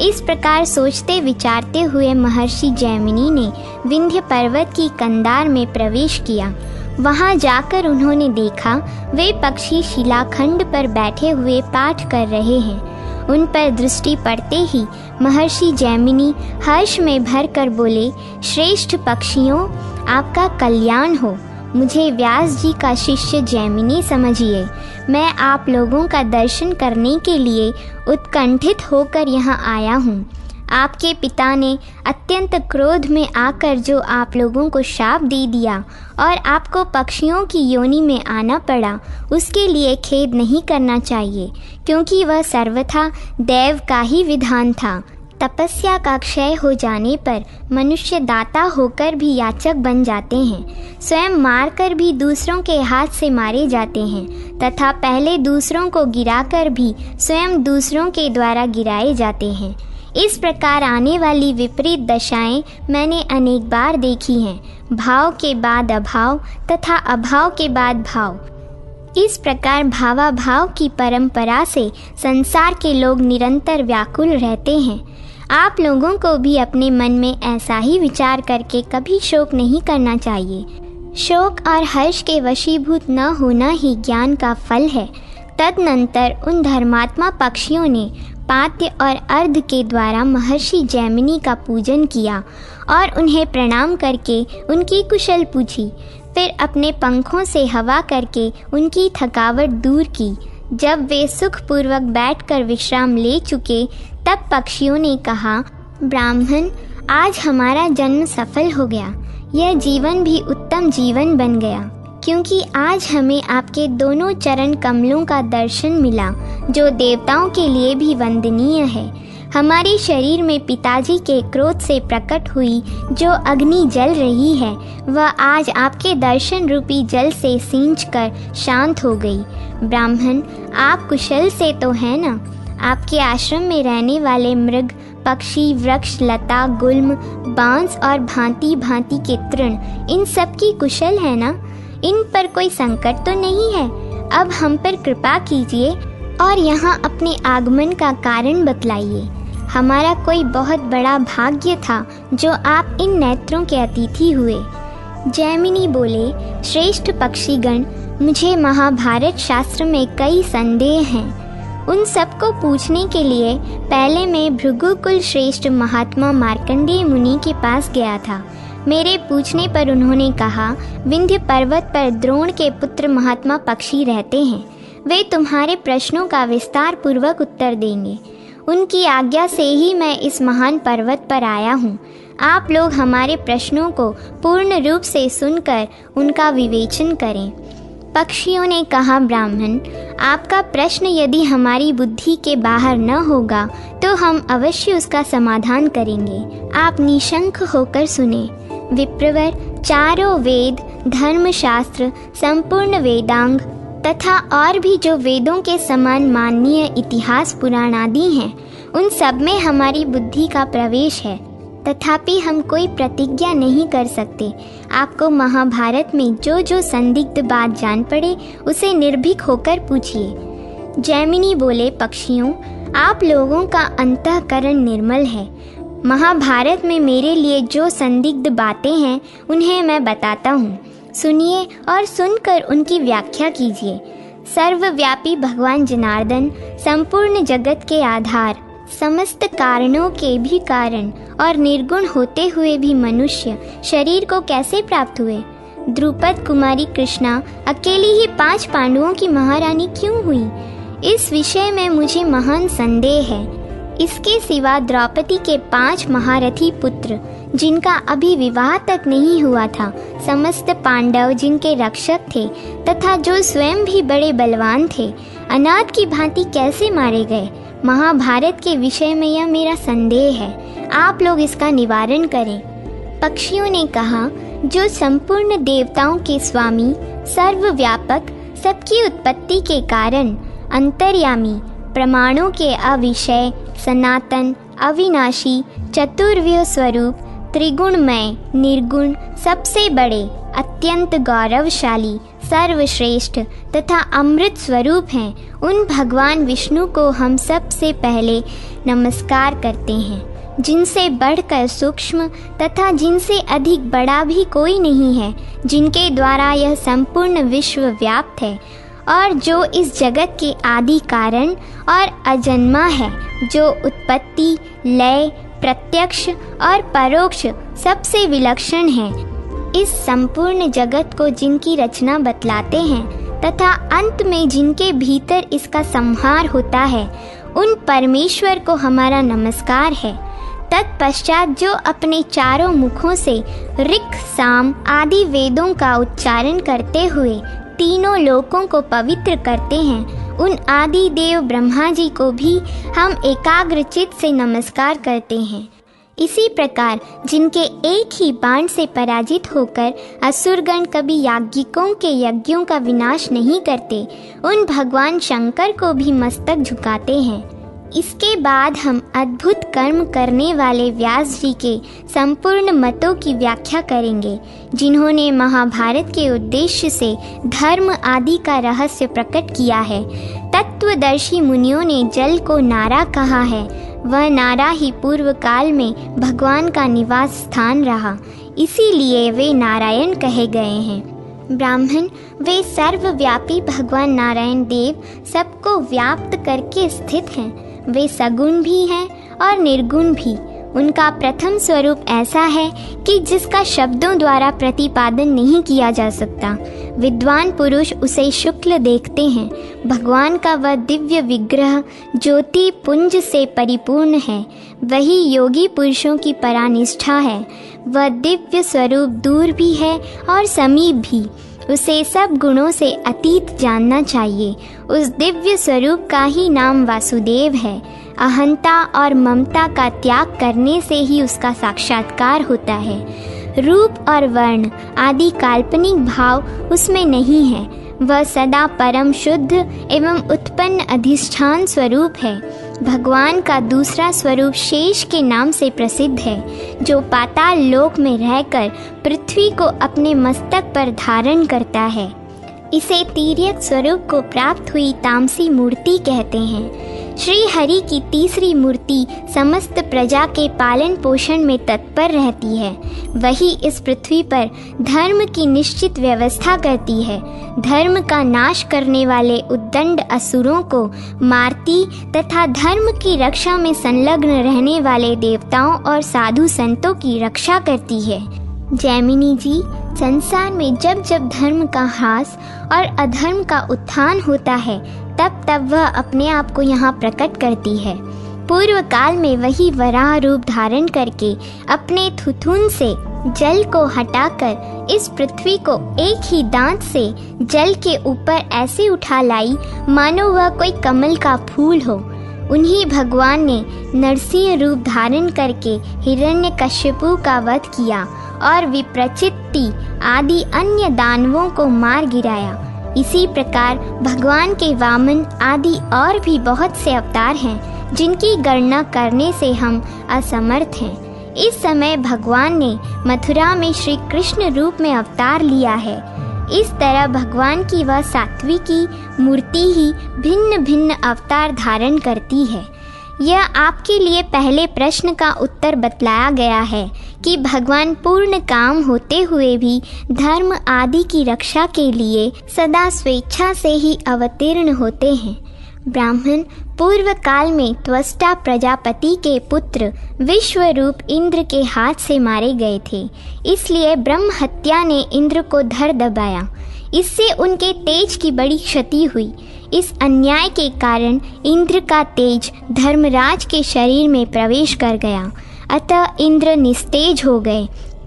इस प्रकार सोचते विचारते हुए महर्षि जैमिनी ने विंध्य पर्वत की कंदार में प्रवेश किया। वहां जाकर उन्होंने देखा वे पक्षी शिलाखंड पर बैठे हुए पाठ कर रहे हैं। उन पर दृष्टि पड़ते ही महर्षि जैमिनी हर्ष में भरकर बोले, श्रेष्ठ पक्षियों, आपका कल्याण हो। मुझे व्यास जी का शिष्य जैमिनी समझिए। मैं आप लोगों का दर्शन करने के लिए उत्कंठित होकर यहाँ आया हूँ। आपके पिता ने अत्यंत क्रोध में आकर जो आप लोगों को शाप दे दिया और आपको पक्षियों की योनि में आना पड़ा, उसके लिए खेद नहीं करना चाहिए, क्योंकि वह सर्वथा देव का ही विधान था। तपस्या का क्षय हो जाने पर मनुष्य दाता होकर भी याचक बन जाते हैं, स्वयं मारकर भी दूसरों के हाथ से मारे जाते हैं तथा पहले दूसरों को गिराकर भी स्वयं दूसरों के द्वारा गिराए जाते हैं। इस प्रकार आने वाली विपरीत दशाएं मैंने अनेक बार देखी हैं। भाव के बाद अभाव तथा अभाव के बाद भाव। इस प्रकार भावाभाव की परंपरा से संसार के लोग निरंतर व्याकुल रहते हैं। आप लोगों को भी अपने मन में ऐसा ही विचार करके कभी शोक नहीं करना चाहिए। शोक और हर्ष के वशीभूत न होना ही ज्ञान का फल है। तदनंतर उन धर्मात्मा पक्षियों ने पाद्य और अर्ध के द्वारा महर्षि जैमिनी का पूजन किया और उन्हें प्रणाम करके उनकी कुशल पूछी। फिर अपने पंखों से हवा करके उनकी थकावट दूर की। जब वे सुखपूर्वक बैठकर विश्राम ले चुके, तब पक्षियों ने कहा, ब्राह्मण, आज हमारा जन्म सफल हो गया। यह जीवन भी उत्तम जीवन बन गया, क्योंकि आज हमें आपके दोनों चरण कमलों का दर्शन मिला, जो देवताओं के लिए भी वंदनीय है। हमारे शरीर में पिताजी के क्रोध से प्रकट हुई जो अग्नि जल रही है, वह आज आपके दर्शन रूपी जल से सींचकर शांत हो गई। ब्राह्मण, आप कुशल से तो हैं ना? आपके आश्रम में रहने वाले मृग, पक्षी, वृक्ष, लता, गुल्म, बांस और भांति भांति के तृण, इन सब की कुशल है ना? इन पर कोई संकट तो नहीं है? अब हम पर कृपा कीजिए और यहाँ अपने आगमन का कारण बतलाइए। हमारा कोई बहुत बड़ा भाग्य था जो आप इन नेत्रों के अतिथि हुए। जैमिनी बोले, श्रेष्ठ पक्षीगण, मुझे महाभारत शास्त्र में कई संदेह हैं। उन सबको पूछने के लिए पहले मैं भृगुकुल श्रेष्ठ महात्मा मार्कंडेय मुनि के पास गया था। मेरे पूछने पर उन्होंने कहा, विंध्य पर्वत पर द्रोण के पुत्र महात्मा पक्षी रहते हैं। वे तुम्हारे प्रश्नों का विस्तार पूर्वक उत्तर देंगे। उनकी आज्ञा से ही मैं इस महान पर्वत पर आया हूँ। आप लोग हमारे प्रश्नों को पूर्ण रूप से सुनकर उनका विवेचन करें। पक्षियों ने कहा, ब्राह्मण, आपका प्रश्न यदि हमारी बुद्धि के बाहर न होगा तो हम अवश्य उसका समाधान करेंगे। आप निशंक होकर सुने। विप्रवर, चारों वेद, धर्मशास्त्र, संपूर्ण वेदांग तथा और भी जो वेदों के समान माननीय इतिहास पुराण आदि हैं, उन सब में हमारी बुद्धि का प्रवेश है। तथापि हम कोई प्रतिज्ञा नहीं कर सकते। आपको महाभारत में जो जो संदिग्ध बात जान पड़े उसे निर्भीक होकर पूछिए। जैमिनी बोले, पक्षियों, आप लोगों का अंतःकरण निर्मल है। महाभारत में मेरे लिए जो संदिग्ध बातें हैं उन्हें मैं बताता हूँ, सुनिए और सुनकर उनकी व्याख्या कीजिए। सर्वव्यापी भगवान जनार्दन संपूर्ण जगत के आधार, समस्त कारणों के भी कारण और निर्गुण होते हुए भी मनुष्य शरीर को कैसे प्राप्त हुए? द्रुपद कुमारी कृष्णा अकेली ही 5 पांडवों की महारानी क्यों हुई? इस विषय में मुझे महान संदेह है। इसके सिवा द्रौपदी के 5 महारथी पुत्र जिनका अभी विवाह तक नहीं हुआ था, समस्त पांडव जिनके रक्षक थे तथा जो स्वयं भी बड़े बलवान थे, अनाथ की भांति कैसे मारे गए? महाभारत के विषय में यह मेरा संदेह है। आप लोग इसका निवारण करें। पक्षियों ने कहा, जो संपूर्ण देवताओं के स्वामी, सर्वव्यापक, सबकी उत्पत्ति के कारण, अंतर्यामी, प्रमाणों के अविषय, सनातन, अविनाशी, चतुर्व्यूह स्वरूप, त्रिगुणमय, निर्गुण, सबसे बड़े, अत्यंत गौरवशाली, सर्वश्रेष्ठ तथा अमृत स्वरूप हैं, उन भगवान विष्णु को हम सबसे पहले नमस्कार करते हैं, जिनसे बढ़कर सूक्ष्म तथा जिनसे अधिक बड़ा भी कोई नहीं है, जिनके द्वारा यह संपूर्ण विश्व व्याप्त है और जो इस जगत के आदि कारण और अजन्मा है, जो उत्पत्ति, लय, प्रत्यक्ष और परोक्ष सबसे विलक्षण है। इस संपूर्ण जगत को जिनकी रचना बतलाते हैं तथा अंत में जिनके भीतर इसका संहार होता है, उन परमेश्वर को हमारा नमस्कार है। तत्पश्चात जो अपने चारों मुखों से ऋक्, साम आदि वेदों का उच्चारण करते हुए तीनों लोकों को पवित्र करते हैं, उन आदि देव ब्रह्मा जी को भी हम एकाग्र चित्त से नमस्कार करते हैं। इसी प्रकार जिनके एक ही बाण से पराजित होकर असुरगण कभी याज्ञिकों के यज्ञों का विनाश नहीं करते, उन भगवान शंकर को भी मस्तक झुकाते हैं। इसके बाद हम अद्भुत कर्म करने वाले व्यास जी के संपूर्ण मतों की व्याख्या करेंगे, जिन्होंने महाभारत के उद्देश्य से धर्म आदि का रहस्य प्रकट किया है। तत्वदर्शी मुनियों ने जल को नारा कहा है। वह नारा ही पूर्व काल में भगवान का निवास स्थान रहा, इसीलिए वे नारायण कहे गए हैं। ब्राह्मण, वे सर्वव्यापी भगवान नारायण देव सबको व्याप्त करके स्थित हैं। वे सगुण भी हैं और निर्गुण भी। उनका प्रथम स्वरूप ऐसा है कि जिसका शब्दों द्वारा प्रतिपादन नहीं किया जा सकता। विद्वान पुरुष उसे शुक्ल देखते हैं। भगवान का वह दिव्य विग्रह ज्योति पुंज से परिपूर्ण है। वही योगी पुरुषों की परानिष्ठा है। वह दिव्य स्वरूप दूर भी है और समीप भी। उसे सब गुणों से अतीत जानना चाहिए। उस दिव्य स्वरूप का ही नाम वासुदेव है। अहंता और ममता का त्याग करने से ही उसका साक्षात्कार होता है। रूप और वर्ण आदि काल्पनिक भाव उसमें नहीं है। वह सदा परम शुद्ध एवं उत्पन्न अधिष्ठान स्वरूप है। भगवान का दूसरा स्वरूप शेष के नाम से प्रसिद्ध है, जो पाताल लोक में रहकर पृथ्वी को अपने मस्तक पर धारण करता है। इसे तिर्यक स्वरूप को प्राप्त हुई तामसी मूर्ति कहते हैं। श्री हरि की तीसरी मूर्ति समस्त प्रजा के पालन पोषण में तत्पर रहती है। वही इस पृथ्वी पर धर्म की निश्चित व्यवस्था करती है। धर्म का नाश करने वाले उद्दंड असुरों को मारती तथा धर्म की रक्षा में संलग्न रहने वाले देवताओं और साधु संतों की रक्षा करती है। जैमिनी जी, संसार में जब जब धर्म का ह्रास और अधर्म का उत्थान होता है, तब तब वह अपने आप को यहाँ प्रकट करती है। पूर्व काल में वही वराह रूप धारण करके अपने थुथुन से जल को हटाकर इस पृथ्वी को एक ही दांत से जल के ऊपर ऐसे उठा लाई मानो वह कोई कमल का फूल हो। उन्हीं भगवान ने नरसिंह रूप धारण करके हिरण्यकश्यपु का वध किया और विप्रचित्ति आदि अन्य दानवों को मार गिराया। इसी प्रकार भगवान के वामन आदि और भी बहुत से अवतार हैं जिनकी गणना करने से हम असमर्थ हैं। इस समय भगवान ने मथुरा में श्री कृष्ण रूप में अवतार लिया है। इस तरह भगवान की वह सात्विकी मूर्ति ही भिन्न भिन्न अवतार धारण करती है। यह आपके लिए पहले प्रश्न का उत्तर बतलाया गया है कि भगवान पूर्ण काम होते हुए भी धर्म आदि की रक्षा के लिए सदा स्वेच्छा से ही अवतीर्ण होते हैं। ब्राह्मण पूर्व काल में त्वष्टा प्रजापति के पुत्र विश्वरूप इंद्र के हाथ से मारे गए थे, इसलिए ब्रह्म हत्या ने इंद्र को धर दबाया। इससे उनके तेज की बड़ी क्षति हुई। इस अन्याय के कारण इंद्र का तेज धर्मराज के शरीर में प्रवेश कर गया, अतः इंद्र निस्तेज हो गए।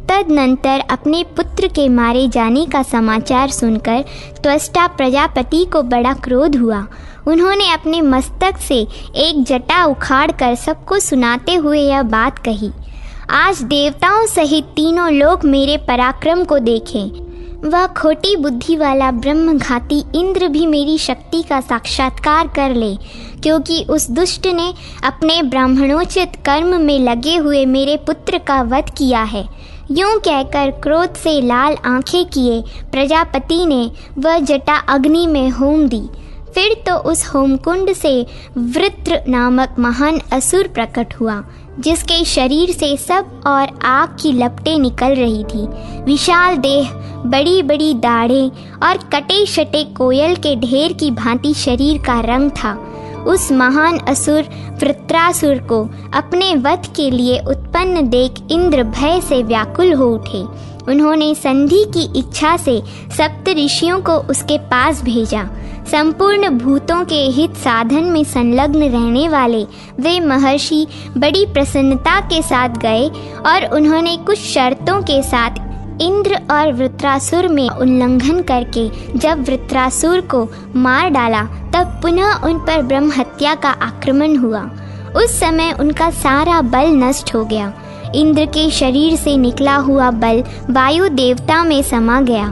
तदनंतर अपने पुत्र के मारे जाने का समाचार सुनकर त्वष्टा प्रजापति को बड़ा क्रोध हुआ। उन्होंने अपने मस्तक से एक जटा उखाड़कर सबको सुनाते हुए यह बात कही, आज देवताओं सहित तीनों लोग मेरे पराक्रम को देखें। वह खोटी बुद्धि वाला ब्रह्मघाती इंद्र भी मेरी शक्ति का साक्षात्कार कर ले, क्योंकि उस दुष्ट ने अपने ब्राह्मणोचित कर्म में लगे हुए मेरे पुत्र का वध किया है। यूं कहकर क्रोध से लाल आंखें किए प्रजापति ने वह जटा अग्नि में होम दी। फिर तो उस होमकुंड से वृत्र नामक महान असुर प्रकट हुआ, जिसके शरीर से सब और आग की लपटें निकल रही थी। विशाल देह, बड़ी बड़ी दाढ़ें और कटे शटे कोयल के ढेर की भांति शरीर का रंग था। उस महान असुर वृत्रासुर को अपने वध के लिए उत्पन्न देख इंद्र भय से व्याकुल हो उठे। उन्होंने संधि की इच्छा से सप्त ऋषियों को उसके पास भेजा। संपूर्ण भूतों के हित साधन में संलग्न रहने वाले वे महर्षि बड़ी प्रसन्नता के साथ गए और उन्होंने कुछ शर्तों के साथ इंद्र और वृत्रासुर में उल्लंघन करके जब वृत्रासुर को मार डाला, तब पुनः उन पर ब्रह्म हत्या का आक्रमण हुआ। उस समय उनका सारा बल नष्ट हो गया। इंद्र के शरीर से निकला हुआ बल वायु देवता में समा गया।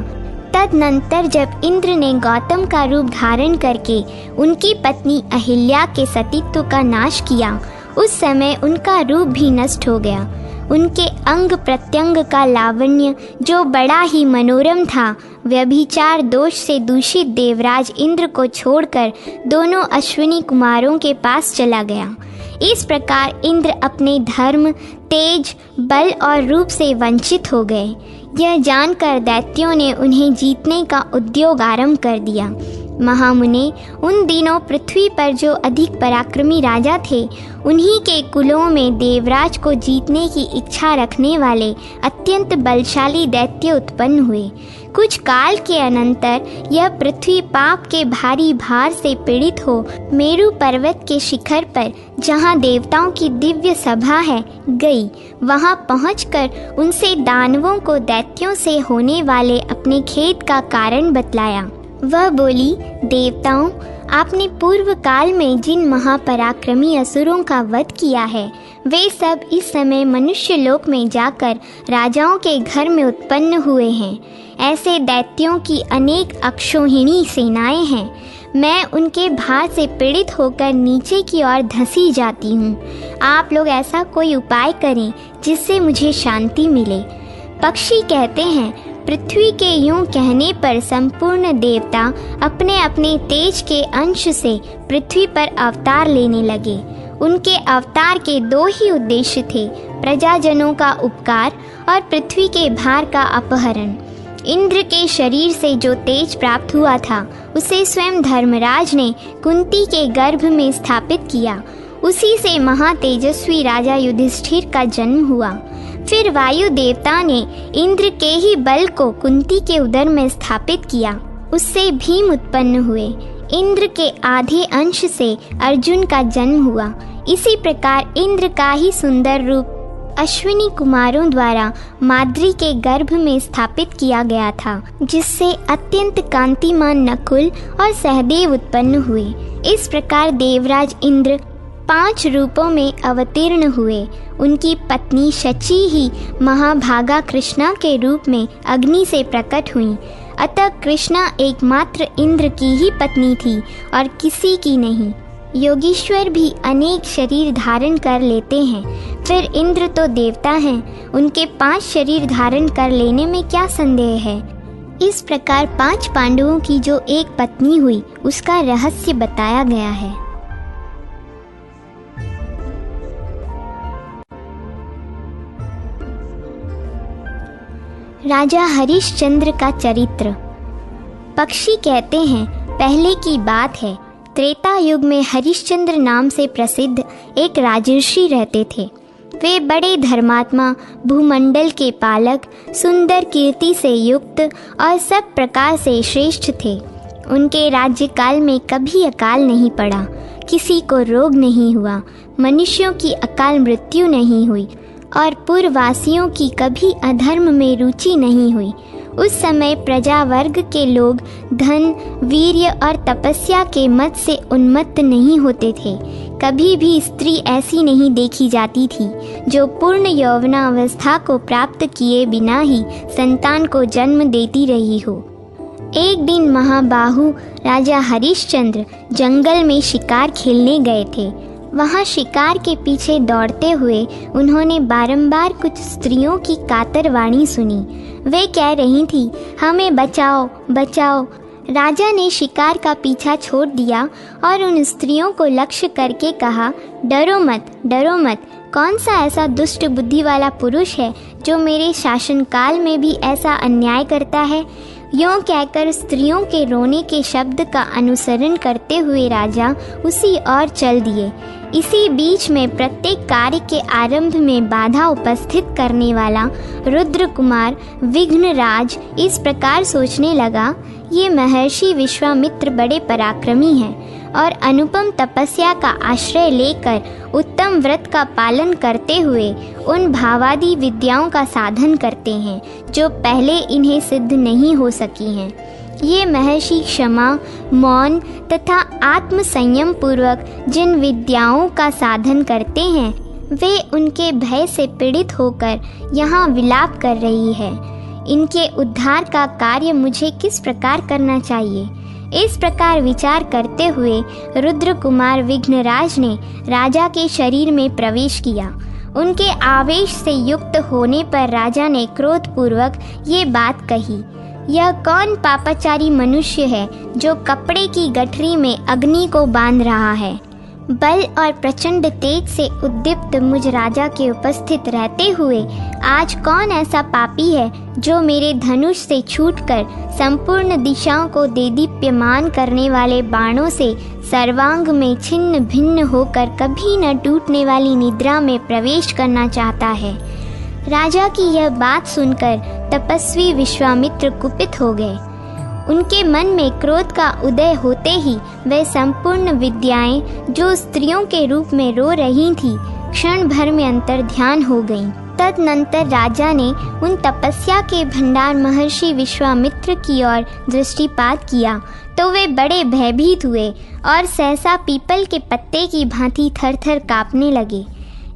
तदनंतर जब इंद्र ने गौतम का रूप धारण करके उनकी पत्नी अहिल्या के सतीत्व का नाश किया, उस समय उनका रूप भी नष्ट हो गया। उनके अंग प्रत्यंग का लावण्य जो बड़ा ही मनोरम था, व्यभिचार दोष से दूषित देवराज इंद्र को छोड़कर दोनों अश्विनी कुमारों के पास चला गया। इस प्रकार इंद्र अपने धर्म, तेज, बल और रूप से वंचित हो गए। यह जानकर दैत्यों ने उन्हें जीतने का उद्योग आरंभ कर दिया। महामुने, उन दिनों पृथ्वी पर जो अधिक पराक्रमी राजा थे, उन्हीं के कुलों में देवराज को जीतने की इच्छा रखने वाले अत्यंत बलशाली दैत्य उत्पन्न हुए। कुछ काल के अनंतर यह पृथ्वी पाप के भारी भार से पीड़ित हो मेरु पर्वत के शिखर पर, जहाँ देवताओं की दिव्य सभा है, गई। वहाँ पहुंचकर उनसे दानवों को दैत्यों से होने वाले अपने खेद का कारण बतलाया। वह बोली, देवताओं, आपने पूर्व काल में जिन महापराक्रमी असुरों का वध किया है, वे सब इस समय मनुष्य लोक में जाकर राजाओं के घर में उत्पन्न हुए हैं। ऐसे दैत्यों की अनेक अक्षोहिणी सेनाएं हैं। मैं उनके भार से पीड़ित होकर नीचे की ओर धंसी जाती हूँ। आप लोग ऐसा कोई उपाय करें जिससे मुझे शांति मिले। पक्षी कहते हैं, पृथ्वी के यूं कहने पर संपूर्ण देवता अपने अपने तेज के अंश से पृथ्वी पर अवतार लेने लगे। उनके अवतार के दो ही उद्देश्य थे, प्रजाजनों का उपकार और पृथ्वी के भार का अपहरण। इंद्र के शरीर से जो तेज प्राप्त हुआ था, उसे स्वयं धर्मराज ने कुंती के गर्भ में स्थापित किया। उसी से महातेजस्वी राजा युधिष्ठिर का जन्म हुआ। फिर वायु देवता ने इंद्र के ही बल को कुंती के उदर में स्थापित किया। उससे भीम उत्पन्न हुए। इंद्र के आधे अंश से अर्जुन का जन्म हुआ। इसी प्रकार इंद्र का ही सुंदर रूप अश्विनी कुमारों द्वारा माद्री के गर्भ में स्थापित किया गया था, जिससे अत्यंत कांतिमान नकुल और सहदेव उत्पन्न हुए। इस प्रकार देवराज इंद्र 5 रूपों में अवतीर्ण हुए। उनकी पत्नी शची ही महाभागा कृष्णा के रूप में अग्नि से प्रकट हुई। अतः कृष्णा एकमात्र इंद्र की ही पत्नी थी और किसी की नहीं। योगीश्वर भी अनेक शरीर धारण कर लेते हैं, फिर इंद्र तो देवता हैं, उनके 5 शरीर धारण कर लेने में क्या संदेह है। इस प्रकार 5 पांडवों की जो एक पत्नी हुई, उसका रहस्य बताया गया है। राजा हरिश्चंद्र का चरित्र। पक्षी कहते हैं, पहले की बात है, त्रेता युग में हरिश्चंद्र नाम से प्रसिद्ध एक राजर्षि रहते थे। वे बड़े धर्मात्मा, भूमंडल के पालक, सुंदर कीर्ति से युक्त और सब प्रकार से श्रेष्ठ थे। उनके राज्यकाल में कभी अकाल नहीं पड़ा, किसी को रोग नहीं हुआ, मनुष्यों की अकाल मृत्यु नहीं हुई और पूर्ववासियों की कभी अधर्म में रुचि नहीं हुई। उस समय प्रजा वर्ग के लोग धन, वीर्य और तपस्या के मत से उन्मत्त नहीं होते थे। कभी भी स्त्री ऐसी नहीं देखी जाती थी जो पूर्ण यौवनावस्था को प्राप्त किए बिना ही संतान को जन्म देती रही हो। एक दिन महाबाहु राजा हरिश्चंद्र जंगल में शिकार खेलने गए थे। वहाँ शिकार के पीछे दौड़ते हुए उन्होंने बारंबार कुछ स्त्रियों की कातर वाणी सुनी। वे कह रही थीं, हमें बचाओ बचाओ। राजा ने शिकार का पीछा छोड़ दिया और उन स्त्रियों को लक्ष्य करके कहा, डरो मत डरो मत। कौन सा ऐसा दुष्ट बुद्धि वाला पुरुष है जो मेरे शासनकाल में भी ऐसा अन्याय करता है। यूँ कहकर स्त्रियों के रोने के शब्द का अनुसरण करते हुए राजा उसी ओर चल दिए। इसी बीच में प्रत्येक कार्य के आरंभ में बाधा उपस्थित करने वाला रुद्र कुमार विघ्नराज इस प्रकार सोचने लगा, ये महर्षि विश्वामित्र बड़े पराक्रमी हैं और अनुपम तपस्या का आश्रय लेकर उत्तम व्रत का पालन करते हुए उन भावादि विद्याओं का साधन करते हैं जो पहले इन्हें सिद्ध नहीं हो सकी हैं। ये महर्षि क्षमा, मौन तथा आत्म संयम पूर्वक जिन विद्याओं का साधन करते हैं, वे उनके भय से पीड़ित होकर यहाँ विलाप कर रही है। इनके उद्धार का कार्य मुझे किस प्रकार करना चाहिए। इस प्रकार विचार करते हुए रुद्र कुमार विघ्नराज ने राजा के शरीर में प्रवेश किया। उनके आवेश से युक्त होने पर राजा ने क्रोधपूर्वक ये बात कही, यह कौन पापाचारी मनुष्य है जो कपड़े की गठरी में अग्नि को बांध रहा है। बल और प्रचंड तेज से उद्दीप्त मुझ राजा के उपस्थित रहते हुए आज कौन ऐसा पापी है जो मेरे धनुष से छूटकर संपूर्ण दिशाओं को देदीप्यमान करने वाले बाणों से सर्वांग में छिन्न भिन्न होकर कभी न टूटने वाली निद्रा में प्रवेश करना चाहता है। राजा की यह बात सुनकर तपस्वी विश्वामित्र कुपित हो गए। उनके मन में क्रोध का उदय होते ही वे संपूर्ण विद्याएं जो स्त्रियों के रूप में रो रही थीं, क्षण भर में अंतर्ध्यान हो गईं। तदनंतर राजा ने उन तपस्या के भंडार महर्षि विश्वामित्र की ओर दृष्टिपात किया तो वे बड़े भयभीत हुए और सहसा पीपल के पत्ते की भांति थरथर कांपने लगे।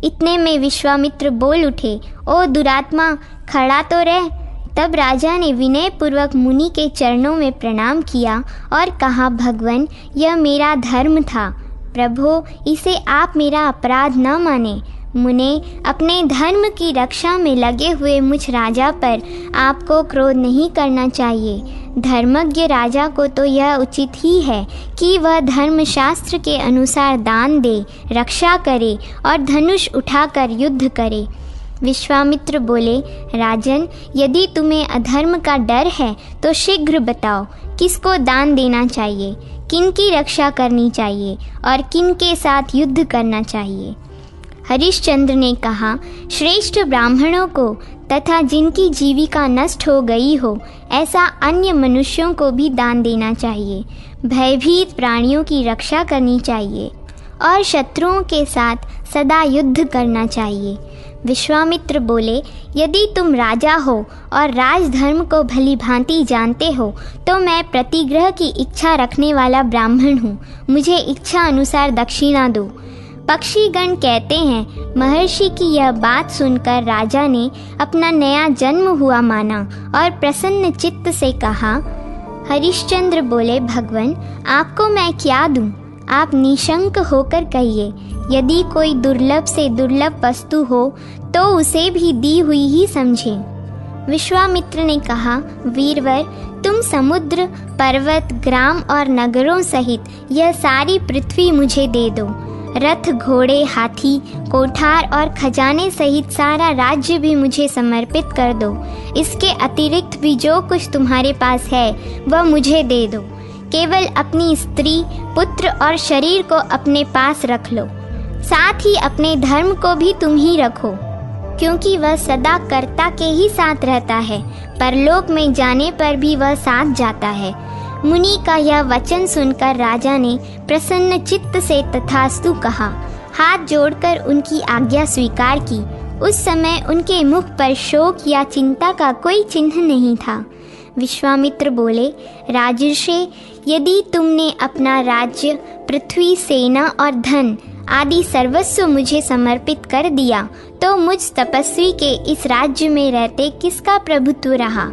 इतने में विश्वामित्र बोल उठे, ओ दुरात्मा, खड़ा तो रह। तब राजा ने विनय पूर्वक मुनि के चरणों में प्रणाम किया और कहा, भगवन, यह मेरा धर्म था। प्रभो, इसे आप मेरा अपराध न माने। मुने, अपने धर्म की रक्षा में लगे हुए मुझ राजा पर आपको क्रोध नहीं करना चाहिए। धर्मज्ञ राजा को तो यह उचित ही है कि वह धर्मशास्त्र के अनुसार दान दे, रक्षा करे और धनुष उठाकर युद्ध करे। विश्वामित्र बोले, राजन, यदि तुम्हें अधर्म का डर है तो शीघ्र बताओ, किसको दान देना चाहिए, किन की रक्षा करनी चाहिए और किन के साथ युद्ध करना चाहिए। हरिश्चंद्र ने कहा, श्रेष्ठ ब्राह्मणों को तथा जिनकी जीविका नष्ट हो गई हो ऐसा अन्य मनुष्यों को भी दान देना चाहिए। भयभीत प्राणियों की रक्षा करनी चाहिए और शत्रुओं के साथ सदा युद्ध करना चाहिए। विश्वामित्र बोले, यदि तुम राजा हो और राजधर्म को भली भांति जानते हो तो मैं प्रतिग्रह की इच्छा रखने वाला ब्राह्मण हूँ। मुझे इच्छा अनुसार दक्षिणा दो। पक्षीगण कहते हैं, महर्षि की यह बात सुनकर राजा ने अपना नया जन्म हुआ माना और प्रसन्न चित्त से कहा। हरिश्चंद्र बोले, भगवन आपको मैं क्या दूं? आप निशंक होकर कहिए। यदि कोई दुर्लभ से दुर्लभ वस्तु हो तो उसे भी दी हुई ही समझें। विश्वामित्र ने कहा, वीरवर तुम समुद्र, पर्वत, ग्राम और नगरों सहित यह सारी पृथ्वी मुझे दे दो। रथ, घोड़े, हाथी, कोठार और खजाने सहित सारा राज्य भी मुझे समर्पित कर दो। इसके अतिरिक्त भी जो कुछ तुम्हारे पास है वह मुझे दे दो। केवल अपनी स्त्री, पुत्र और शरीर को अपने पास रख लो। साथ ही अपने धर्म को भी तुम ही रखो, क्योंकि वह सदा कर्ता के ही साथ रहता है। परलोक में जाने पर भी वह साथ जाता है। मुनि का यह वचन सुनकर राजा ने प्रसन्न चित्त से तथास्तु कहा। हाथ जोड़कर उनकी आज्ञा स्वीकार की। उस समय उनके मुख पर शोक या चिंता का कोई चिन्ह नहीं था। विश्वामित्र बोले, राजर्षि, यदि तुमने अपना राज्य, पृथ्वी, सेना और धन आदि सर्वस्व मुझे समर्पित कर दिया तो मुझ तपस्वी के इस राज्य में रहते किसका प्रभुत्व रहा?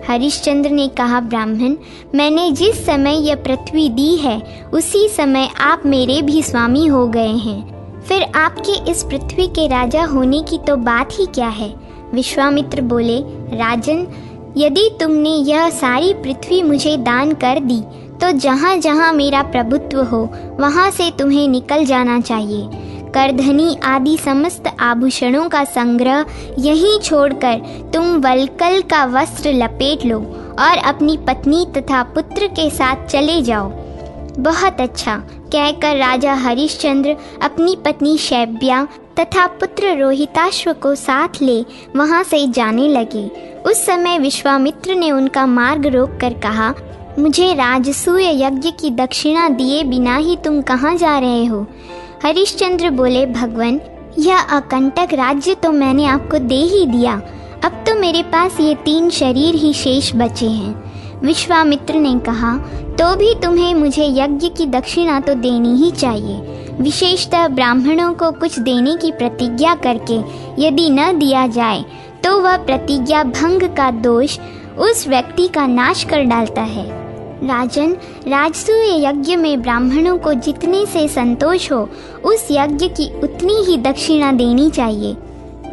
हरिश्चंद्र ने कहा, ब्राह्मण, मैंने जिस समय यह पृथ्वी दी है उसी समय आप मेरे भी स्वामी हो गए हैं। फिर आपके इस पृथ्वी के राजा होने की तो बात ही क्या है? विश्वामित्र बोले, राजन, यदि तुमने यह सारी पृथ्वी मुझे दान कर दी तो जहाँ जहाँ मेरा प्रभुत्व हो वहाँ से तुम्हें निकल जाना चाहिए। करधनी आदि समस्त आभूषणों का संग्रह यहीं छोड़कर तुम वल्कल का वस्त्र लपेट लो और अपनी पत्नी तथा पुत्र के साथ चले जाओ। बहुत अच्छा कहकर राजा हरिश्चंद्र अपनी पत्नी शैब्या तथा पुत्र रोहिताश्व को साथ ले वहां से जाने लगे। उस समय विश्वामित्र ने उनका मार्ग रोककर कहा, मुझे राजसूय यज्ञ की दक्षिणा दिए बिना ही तुम कहाँ जा रहे हो? हरिश्चंद्र बोले, भगवन, यह अकंटक राज्य तो मैंने आपको दे ही दिया। अब तो मेरे पास ये 3 शरीर ही शेष बचे हैं। विश्वामित्र ने कहा, तो भी तुम्हें मुझे यज्ञ की दक्षिणा तो देनी ही चाहिए। विशेषतः ब्राह्मणों को कुछ देने की प्रतिज्ञा करके यदि न दिया जाए तो वह प्रतिज्ञा भंग का दोष उस व्यक्ति का नाश कर डालता है। राजन, राजसूय यज्ञ में ब्राह्मणों को जितने से संतोष हो उस यज्ञ की उतनी ही दक्षिणा देनी चाहिए।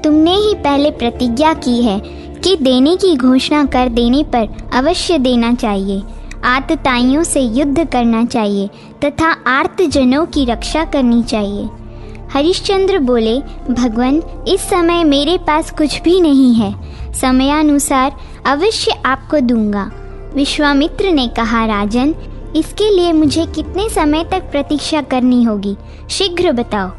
तुमने ही पहले प्रतिज्ञा की है कि देने की घोषणा कर देने पर अवश्य देना चाहिए। आतताइयों से युद्ध करना चाहिए तथा आर्तजनों की रक्षा करनी चाहिए। हरिश्चंद्र बोले, भगवन, इस समय मेरे पास कुछ भी नहीं है। समयानुसार अवश्य आपको दूंगा। विश्वामित्र ने कहा, राजन, इसके लिए मुझे कितने समय तक प्रतीक्षा करनी होगी? शीघ्र बताओ।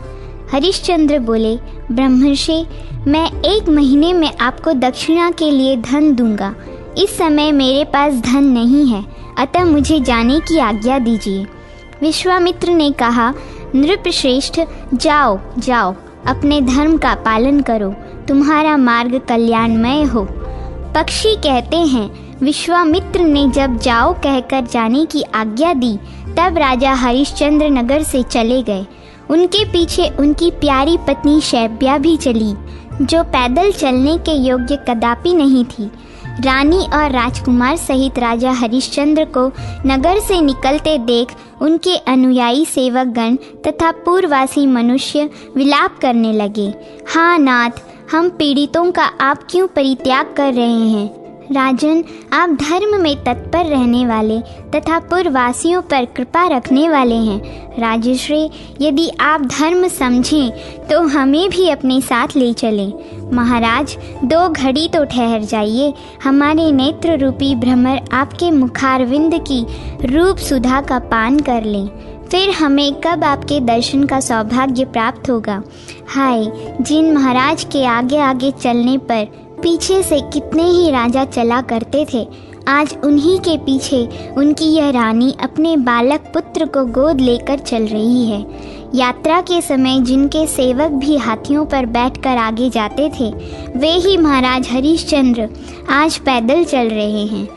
हरिश्चंद्र बोले, ब्रह्मर्षि, मैं 1 महीने में आपको दक्षिणा के लिए धन दूंगा। इस समय मेरे पास धन नहीं है, अतः मुझे जाने की आज्ञा दीजिए। विश्वामित्र ने कहा, नृपश्रेष्ठ, जाओ जाओ, अपने धर्म का पालन करो, तुम्हारा मार्ग कल्याणमय हो। पक्षी कहते हैं, विश्वामित्र ने जब जाओ कहकर जाने की आज्ञा दी तब राजा हरिश्चंद्र नगर से चले गए। उनके पीछे उनकी प्यारी पत्नी शैब्या भी चली, जो पैदल चलने के योग्य कदापि नहीं थी। रानी और राजकुमार सहित राजा हरिश्चंद्र को नगर से निकलते देख उनके अनुयायी सेवकगण तथा पूर्ववासी मनुष्य विलाप करने लगे। हाँ नाथ, हम पीड़ितों का आप क्यों परित्याग कर रहे हैं? राजन, आप धर्म में तत्पर रहने वाले तथा पूर्ववासियों पर कृपा रखने वाले हैं। राजश्री, यदि आप धर्म समझें तो हमें भी अपने साथ ले चलें। महाराज, 2 घड़ी तो ठहर जाइए। हमारे नेत्र रूपी भ्रमर आपके मुखारविंद की रूप सुधा का पान कर लें, फिर हमें कब आपके दर्शन का सौभाग्य प्राप्त होगा। हाय, जिन महाराज के आगे आगे चलने पर पीछे से कितने ही राजा चला करते थे, आज उन्हीं के पीछे उनकी यह रानी अपने बालक पुत्र को गोद लेकर चल रही है। यात्रा के समय जिनके सेवक भी हाथियों पर बैठकर आगे जाते थे, वे ही महाराज हरिश्चंद्र आज पैदल चल रहे हैं।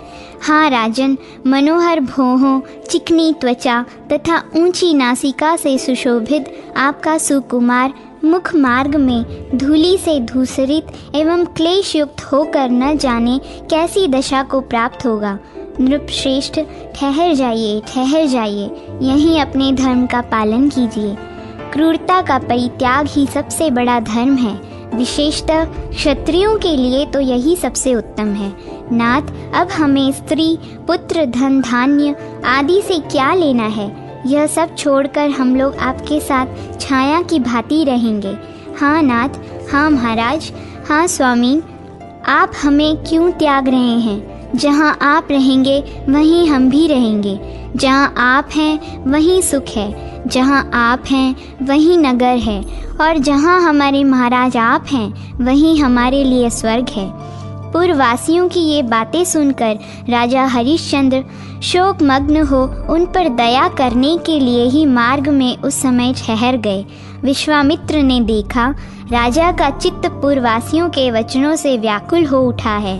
हाँ राजन, मनोहर भौहों, चिकनी त्वचा तथा ऊंची नासिका से सुशोभित आपका सुकुमार मुख मार्ग में धूलि से धूसरित एवं क्लेश युक्त होकर न जाने कैसी दशा को प्राप्त होगा। नृपश्रेष्ठ, ठहर जाइए, यहीं अपने धर्म का पालन कीजिए। क्रूरता का परित्याग ही सबसे बड़ा धर्म है। विशेषतः क्षत्रियों के लिए तो यही सबसे उत्तम है। नाथ, अब हमें स्त्री, पुत्र, धन, धान्य आदि से क्या लेना है? यह सब छोड़कर हम लोग आपके साथ छाया की भांति रहेंगे। हाँ नाथ, हाँ महाराज, हाँ स्वामी, आप हमें क्यों त्याग रहे हैं? जहाँ आप रहेंगे वहीं हम भी रहेंगे। जहाँ आप हैं वहीं सुख है, जहाँ आप हैं वहीं नगर है, और जहाँ हमारे महाराज आप हैं वहीं हमारे लिए स्वर्ग है। पूर्ववासियों की ये बातें सुनकर राजा हरिश्चंद्र शोकमग्न हो उन पर दया करने के लिए ही मार्ग में उस समय ठहर गए। विश्वामित्र ने देखा राजा का चित्त पूर्ववासियों के वचनों से व्याकुल हो उठा है।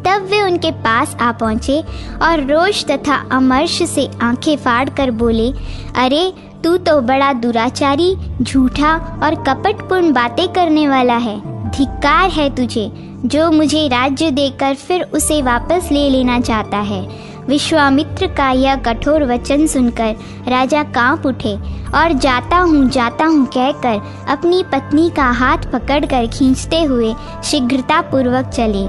तब वे उनके पास आ पहुँचे और रोष तथा अमर्ष से आंखें फाड़ कर बोले, अरे तू तो बड़ा दुराचारी, झूठा और कपटपूर्ण बातें करने वाला है। धिक्कार है तुझे, जो मुझे राज्य देकर फिर उसे वापस ले लेना चाहता है। विश्वामित्र का यह कठोर वचन सुनकर राजा कांप उठे और जाता हूँ कहकर अपनी पत्नी का हाथ पकड़कर खींचते हुए शीघ्रतापूर्वक चले।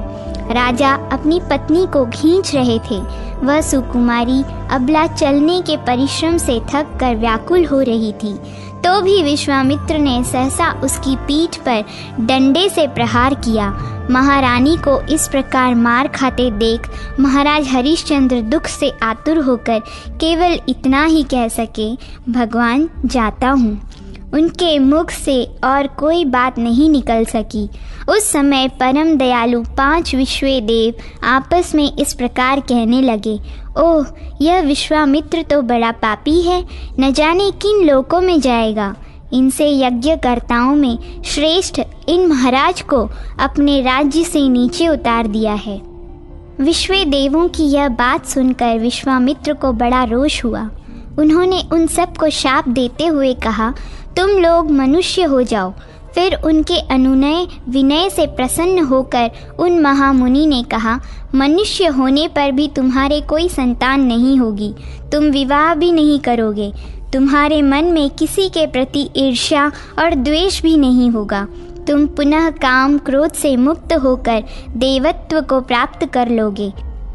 राजा अपनी पत्नी को खींच रहे थे। वह सुकुमारी अबला चलने के परिश्रम से थक कर व्याकुल हो रही थी, तो भी विश्वामित्र ने सहसा उसकी पीठ पर डंडे से प्रहार किया। महारानी को इस प्रकार मार खाते देख महाराज हरिश्चंद्र दुख से आतुर होकर केवल इतना ही कह सके, भगवान जाता हूँ। उनके मुख से और कोई बात नहीं निकल सकी। उस समय परम दयालु 5 विश्वे देव आपस में इस प्रकार कहने लगे, ओह, यह विश्वामित्र तो बड़ा पापी है, न जाने किन लोकों में जाएगा। इनसे यज्ञकर्ताओं में श्रेष्ठ इन महाराज को अपने राज्य से नीचे उतार दिया है। विश्वे देवों की यह बात सुनकर विश्वामित्र को बड़ा रोष हुआ। उन्होंने उन सब को शाप देते हुए कहा, तुम लोग मनुष्य हो जाओ। फिर उनके अनुनय विनय से प्रसन्न होकर उन महामुनि ने कहा, मनुष्य होने पर भी तुम्हारे कोई संतान नहीं होगी, तुम विवाह भी नहीं करोगे, तुम्हारे मन में किसी के प्रति ईर्ष्या और द्वेष भी नहीं होगा, तुम पुनः काम क्रोध से मुक्त होकर देवत्व को प्राप्त कर लोगे।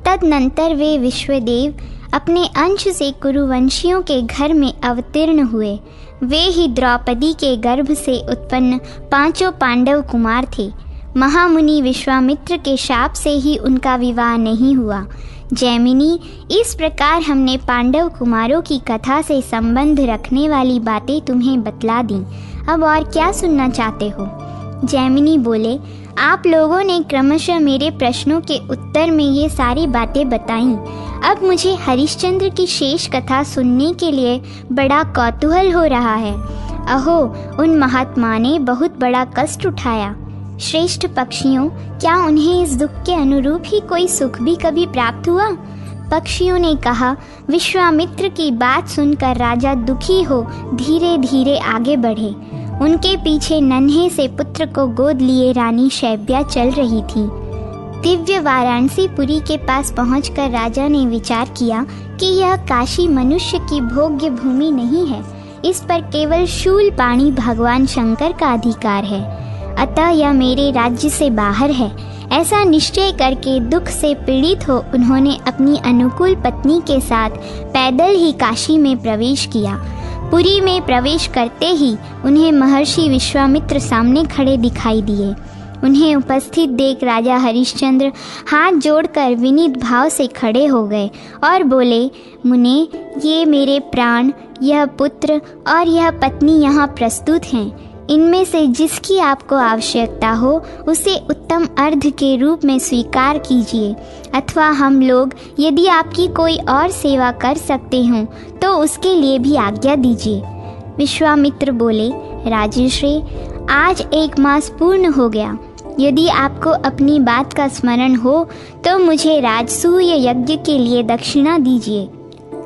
तदनंतर वे विश्वदेव अपने अंश से कुरुवंशियों के घर में अवतीर्ण हुए। वे ही द्रौपदी के गर्भ से उत्पन्न 5 पांडव कुमार थे। महामुनि विश्वामित्र के शाप से ही उनका विवाह नहीं हुआ। जैमिनी, इस प्रकार हमने पांडव कुमारों की कथा से संबंध रखने वाली बातें तुम्हें बतला दी। अब और क्या सुनना चाहते हो? जैमिनी बोले, आप लोगों ने क्रमशः मेरे प्रश्नों के उत्तर में ये सारी बातें बताईं। अब मुझे हरिश्चंद्र की शेष कथा सुनने के लिए बड़ा कौतूहल हो रहा है। अहो, उन महात्मा ने बहुत बड़ा कष्ट उठाया। श्रेष्ठ पक्षियों, क्या उन्हें इस दुख के अनुरूप ही कोई सुख भी कभी प्राप्त हुआ? पक्षियों ने कहा। विश्वामित्र की बात सुनकर राजा दुखी हो धीरे धीरे आगे बढ़े। उनके पीछे नन्हे से पुत्र को गोद लिए रानी शैब्या चल रही थी। दिव्य वाराणसीपुरी के पास पहुंचकर राजा ने विचार किया कि यह काशी मनुष्य की भोग्य भूमि नहीं है, इस पर केवल शूलपाणी भगवान शंकर का अधिकार है, अतः यह मेरे राज्य से बाहर है। ऐसा निश्चय करके दुख से पीड़ित हो उन्होंने अपनी अनुकूल पत्नी के साथ पैदल ही काशी में प्रवेश किया। पुरी में प्रवेश करते ही उन्हें महर्षि विश्वामित्र सामने खड़े दिखाई दिए। उन्हें उपस्थित देख राजा हरिश्चंद्र हाथ जोड़कर विनीत भाव से खड़े हो गए और बोले, मुने, ये मेरे प्राण, यह पुत्र और यह पत्नी यहाँ प्रस्तुत हैं। इनमें से जिसकी आपको आवश्यकता हो उसे उत्तम अर्घ के रूप में स्वीकार कीजिए, अथवा हम लोग यदि आपकी कोई और सेवा कर सकते हों तो उसके लिए भी आज्ञा दीजिए। विश्वामित्र बोले, राजर्षि, आज 1 मास पूर्ण हो गया। यदि आपको अपनी बात का स्मरण हो तो मुझे राजसूय यज्ञ के लिए दक्षिणा दीजिए।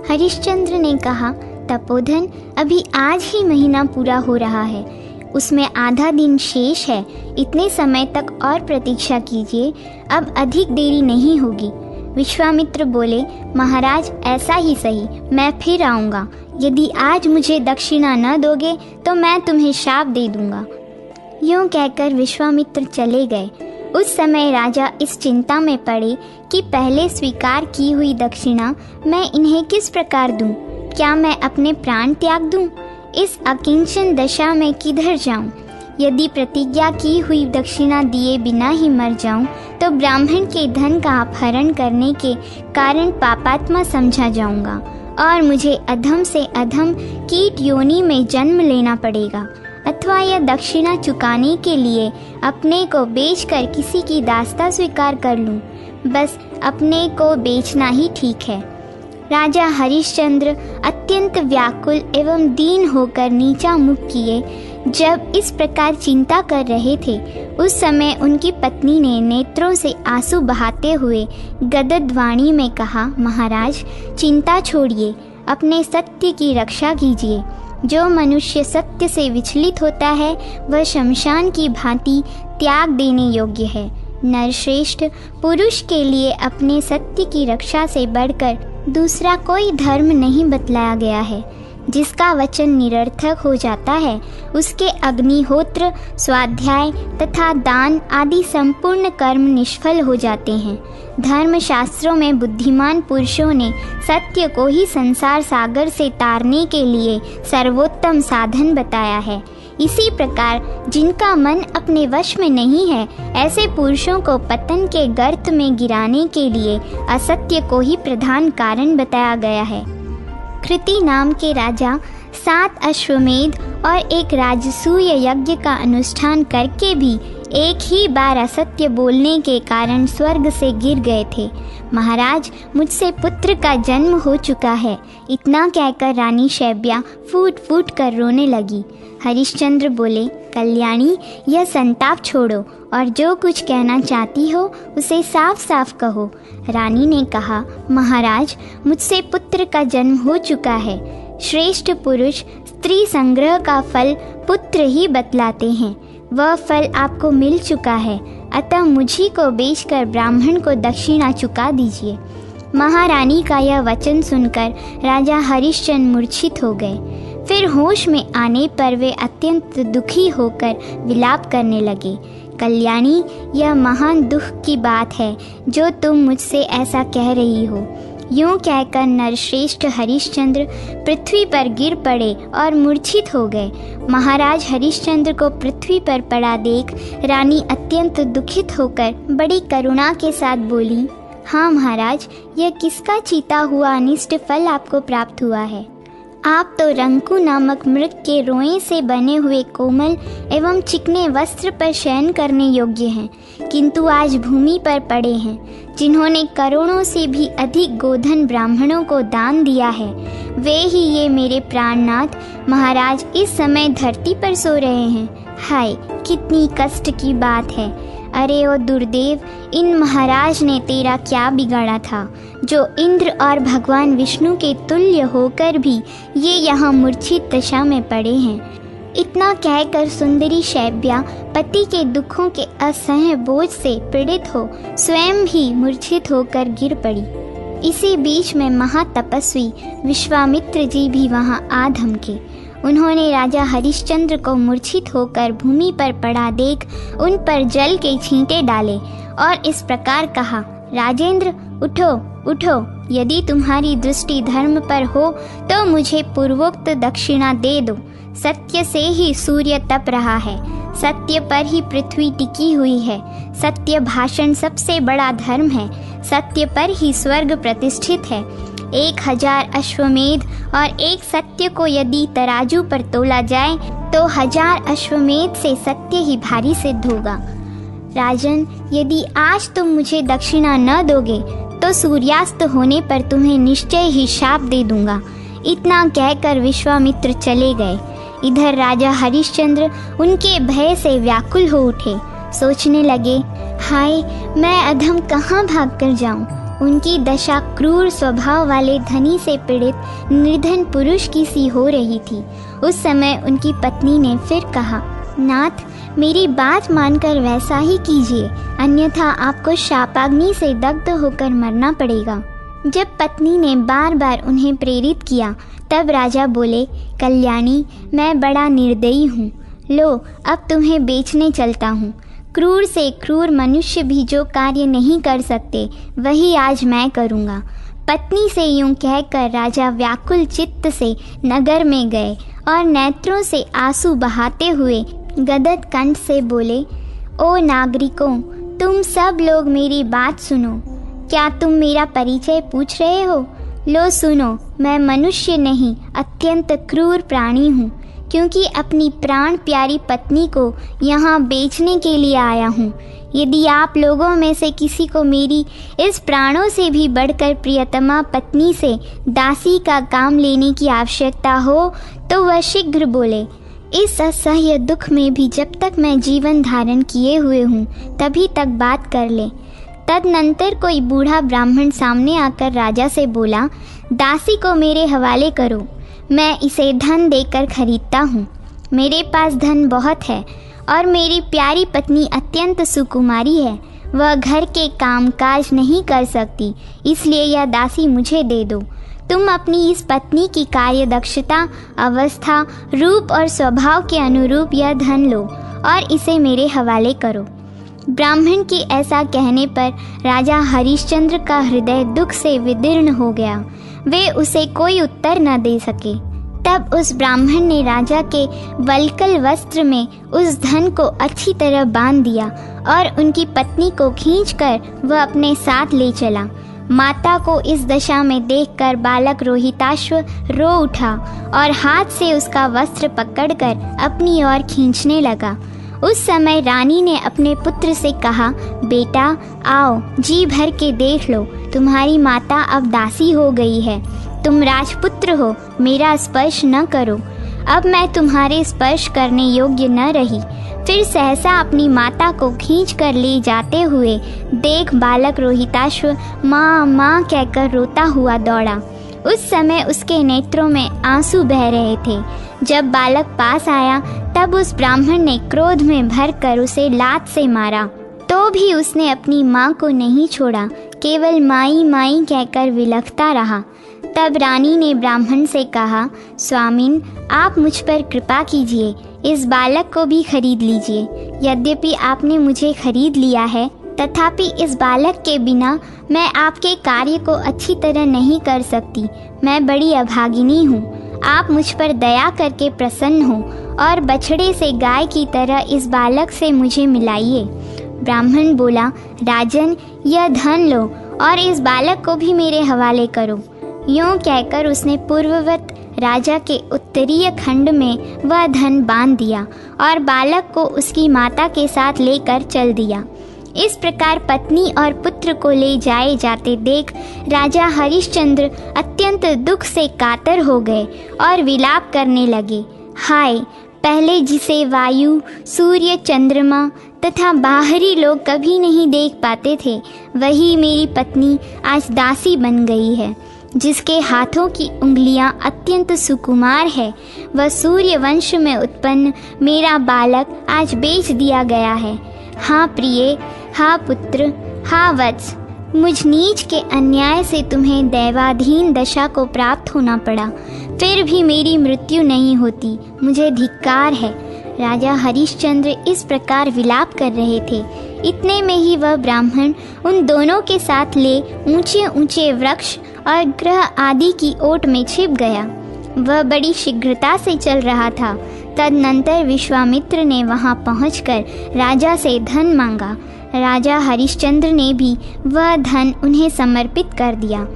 हरिश्चंद्र ने कहा, तपोधन, अभी आज ही महीना पूरा हो रहा है, उसमें आधा दिन शेष है। इतने समय तक और प्रतीक्षा कीजिए, अब अधिक देरी नहीं होगी। विश्वामित्र बोले, महाराज ऐसा ही सही, मैं फिर आऊँगा। यदि आज मुझे दक्षिणा न दोगे तो मैं तुम्हें शाप दे दूंगा। यूँ कहकर विश्वामित्र चले गए। उस समय राजा इस चिंता में पड़े कि पहले स्वीकार की हुई दक्षिणा मैं इन्हें किस प्रकार दूं? क्या मैं अपने प्राण त्याग दूं? इस अकिंचन दशा में किधर जाऊं? यदि प्रतिज्ञा की हुई दक्षिणा दिए बिना ही मर जाऊं तो ब्राह्मण के धन का अपहरण करने के कारण पापात्मा समझा जाऊंगा और मुझे अधम से अधम कीट योनि में जन्म लेना पड़ेगा, अथवा यह दक्षिणा चुकाने के लिए अपने को बेचकर किसी की दास्ता स्वीकार कर लूं। बस अपने को बेचना ही ठीक है। राजा हरिश्चंद्र अत्यंत व्याकुल एवं दीन होकर नीचा मुख किए जब इस प्रकार चिंता कर रहे थे, उस समय उनकी पत्नी ने नेत्रों से आंसू बहाते हुए गदगद वाणी में कहा, महाराज, चिंता छोड़िए, अपने सत्य की रक्षा कीजिए। जो मनुष्य सत्य से विचलित होता है वह शमशान की भांति त्याग देने योग्य है। नरश्रेष्ठ, पुरुष के लिए अपने सत्य की रक्षा से बढ़कर दूसरा कोई धर्म नहीं बतलाया गया है। जिसका वचन निरर्थक हो जाता है उसके अग्निहोत्र, स्वाध्याय तथा दान आदि संपूर्ण कर्म निष्फल हो जाते हैं। धर्म शास्त्रों में बुद्धिमान पुरुषों ने सत्य को ही संसार सागर से तारने के लिए सर्वोत्तम साधन बताया है। इसी प्रकार जिनका मन अपने वश में नहीं है, ऐसे पुरुषों को पतन के गर्त में गिराने के लिए असत्य को ही प्रधान कारण बताया गया है। कृति नाम के राजा 7 अश्वमेध और एक राजसूय यज्ञ का अनुष्ठान करके भी एक ही बार असत्य बोलने के कारण स्वर्ग से गिर गए थे। महाराज, मुझसे पुत्र का जन्म हो चुका है। इतना कहकर रानी शैब्या फूट फूट कर रोने लगी। हरिश्चंद्र बोले, कल्याणी, यह संताप छोड़ो और जो कुछ कहना चाहती हो उसे साफ साफ कहो। रानी ने कहा, महाराज, मुझसे पुत्र का जन्म हो चुका है। श्रेष्ठ पुरुष स्त्री संग्रह का फल पुत्र ही बतलाते हैं। वह फल आपको मिल चुका है, अतः मुझी को बेचकर ब्राह्मण को दक्षिणा चुका दीजिए। महारानी का यह वचन सुनकर राजा हरिश्चंद्र मूर्छित हो गए। फिर होश में आने पर वे अत्यंत दुखी होकर विलाप करने लगे। कल्याणी, यह महान दुख की बात है जो तुम मुझसे ऐसा कह रही हो। यूँ कहकर नरश्रेष्ठ हरिश्चंद्र पृथ्वी पर गिर पड़े और मूर्छित हो गए। महाराज हरिश्चंद्र को पृथ्वी पर पड़ा देख रानी अत्यंत दुखित होकर बड़ी करुणा के साथ बोली, हाँ महाराज, यह किसका चीता हुआ अनिष्ट फल आपको प्राप्त हुआ है? आप तो रंकू नामक मृग के रोए से बने हुए कोमल एवं चिकने वस्त्र पर शयन करने योग्य हैं, किंतु आज भूमि पर पड़े हैं। जिन्होंने करोड़ों से भी अधिक गोधन ब्राह्मणों को दान दिया है, वे ही ये मेरे प्राणनाथ महाराज इस समय धरती पर सो रहे हैं। हाय, कितनी कष्ट की बात है। अरे ओ दुर्देव, इन महाराज ने तेरा क्या बिगाड़ा था जो इंद्र और भगवान विष्णु के तुल्य होकर भी ये यहाँ मूर्छित दशा में पड़े हैं। इतना कहकर सुंदरी शैब्या पति के दुखों के असह्य बोझ से पीड़ित हो स्वयं भी मूर्छित होकर गिर पड़ी। इसी बीच में महातपस्वी विश्वामित्र जी भी वहाँ आ धमके। उन्होंने राजा हरिश्चंद्र को मूर्छित होकर भूमि पर पड़ा देख उन पर जल के छींटे डाले और इस प्रकार कहा, राजेंद्र, उठो उठो, यदि तुम्हारी दृष्टि धर्म पर हो तो मुझे पूर्वोक्त दक्षिणा दे दो। सत्य से ही सूर्य तप रहा है, सत्य पर ही पृथ्वी टिकी हुई है। सत्य भाषण सबसे बड़ा धर्म है, सत्य पर ही स्वर्ग प्रतिष्ठित है। 1000 अश्वमेध और एक सत्य को यदि तराजू पर तोला जाए तो 1000 अश्वमेध से सत्य ही भारी सिद्ध होगा। राजन, यदि आज तुम मुझे दक्षिणा न दोगे तो सूर्यास्त होने पर तुम्हें निश्चय ही शाप दे दूंगा। इतना कहकर विश्वामित्र चले गए। इधर राजा हरिश्चंद्र उनके भय से व्याकुल हो उठे। सोचने लगे, हाय, मैं अधम कहाँ भाग कर जाऊं। उनकी दशा क्रूर स्वभाव वाले धनी से पीड़ित निर्धन पुरुष की सी हो रही थी। उस समय उनकी पत्नी ने फिर कहा, नाथ, मेरी बात मानकर वैसा ही कीजिए, अन्यथा आपको शापाग्नि से दग्ध होकर मरना पड़ेगा। जब पत्नी ने बार बार उन्हें प्रेरित किया तब राजा बोले, कल्याणी, मैं बड़ा निर्दयी हूँ। लो, अब तुम्हें बेचने चलता हूँ। क्रूर से क्रूर मनुष्य भी जो कार्य नहीं कर सकते वही आज मैं करूँगा। पत्नी से यूं कहकर राजा व्याकुल चित्त से नगर में गए और नेत्रों से आंसू बहाते हुए गदगद कंठ से बोले, ओ नागरिकों, तुम सब लोग मेरी बात सुनो। क्या तुम मेरा परिचय पूछ रहे हो? लो सुनो, मैं मनुष्य नहीं, अत्यंत क्रूर प्राणी हूँ, क्योंकि अपनी प्राण प्यारी पत्नी को यहाँ बेचने के लिए आया हूँ। यदि आप लोगों में से किसी को मेरी इस प्राणों से भी बढ़कर प्रियतमा पत्नी से दासी का काम लेने की आवश्यकता हो तो वह शीघ्र बोले। इस असह्य दुख में भी जब तक मैं जीवन धारण किए हुए हूँ तभी तक बात कर ले। तदनंतर कोई बूढ़ा ब्राह्मण सामने आकर राजा से बोला, दासी को मेरे हवाले करो, मैं इसे धन देकर खरीदता हूँ। मेरे पास धन बहुत है और मेरी प्यारी पत्नी अत्यंत सुकुमारी है। वह घर के कामकाज नहीं कर सकती, इसलिए यह दासी मुझे दे दो। तुम अपनी इस पत्नी की कार्य दक्षता, अवस्था, रूप और स्वभाव के अनुरूप यह धन लो और इसे मेरे हवाले करो। ब्राह्मण के ऐसा कहने पर राजा हरिश्चंद्र का हृदय दुख से विदीर्ण हो गया। वे उसे कोई उत्तर न दे सके। तब उस ब्राह्मण ने राजा के वल्कल वस्त्र में उस धन को अच्छी तरह बांध दिया और उनकी पत्नी को खींचकर वह अपने साथ ले चला। माता को इस दशा में देखकर बालक रोहिताश्व रो उठा और हाथ से उसका वस्त्र पकड़कर अपनी ओर खींचने लगा। उस समय रानी ने अपने पुत्र से कहा, बेटा आओ, जी भर के देख लो, तुम्हारी माता अब दासी हो गई है। तुम राजपुत्र हो, मेरा स्पर्श न करो। अब मैं तुम्हारे स्पर्श करने योग्य न रही। फिर सहसा अपनी माता को खींच कर ले जाते हुए देख बालक रोहिताश्व माँ माँ कहकर रोता हुआ दौड़ा। उस समय उसके नेत्रों में आंसू बह रहे थे। जब बालक पास आया तब उस ब्राह्मण ने क्रोध में भरकर उसे लात से मारा, तो भी उसने अपनी माँ को नहीं छोड़ा, केवल माई माई कहकर विलखता रहा। तब रानी ने ब्राह्मण से कहा, स्वामिन, आप मुझ पर कृपा कीजिए, इस बालक को भी खरीद लीजिए। यद्यपि आपने मुझे खरीद लिया है, तथापि इस बालक के बिना मैं आपके कार्य को अच्छी तरह नहीं कर सकती। मैं बड़ी अभागिनी हूँ। आप मुझ पर दया करके प्रसन्न हो और बछड़े से गाय की तरह इस बालक से मुझे मिलाइए। ब्राह्मण बोला, राजन, यह धन लो और इस बालक को भी मेरे हवाले करो। यूँ कहकर उसने पूर्ववत राजा के उत्तरीय खंड में वह धन बांध दिया और बालक को उसकी माता के साथ लेकर चल दिया। इस प्रकार पत्नी और पुत्र को ले जाए जाते देख राजा हरिश्चंद्र अत्यंत दुख से कातर हो गए और विलाप करने लगे। हाय, पहले जिसे वायु, सूर्य, चंद्रमा तथा बाहरी लोग कभी नहीं देख पाते थे, वही मेरी पत्नी आज दासी बन गई है। जिसके हाथों की उंगलियां अत्यंत सुकुमार है, वह सूर्य वंश में उत्पन्न मेरा बालक आज बेच दिया गया है। हाँ प्रिय, हाँ पुत्र, हाँ वत्स, मुझ नीच के अन्याय से तुम्हें दैवाधीन दशा को प्राप्त होना पड़ा, फिर भी मेरी मृत्यु नहीं होती, मुझे धिक्कार है। राजा हरिश्चंद्र इस प्रकार विलाप कर रहे थे। इतने में ही वह ब्राह्मण उन दोनों के साथ ले ऊंचे ऊंचे वृक्ष और ग्रह आदि की ओट में छिप गया। वह बड़ी शीघ्रता से चल रहा था। तदनंतर विश्वामित्र ने वहां पहुंचकर राजा से धन मांगा। राजा हरिश्चंद्र ने भी वह धन उन्हें समर्पित कर दिया।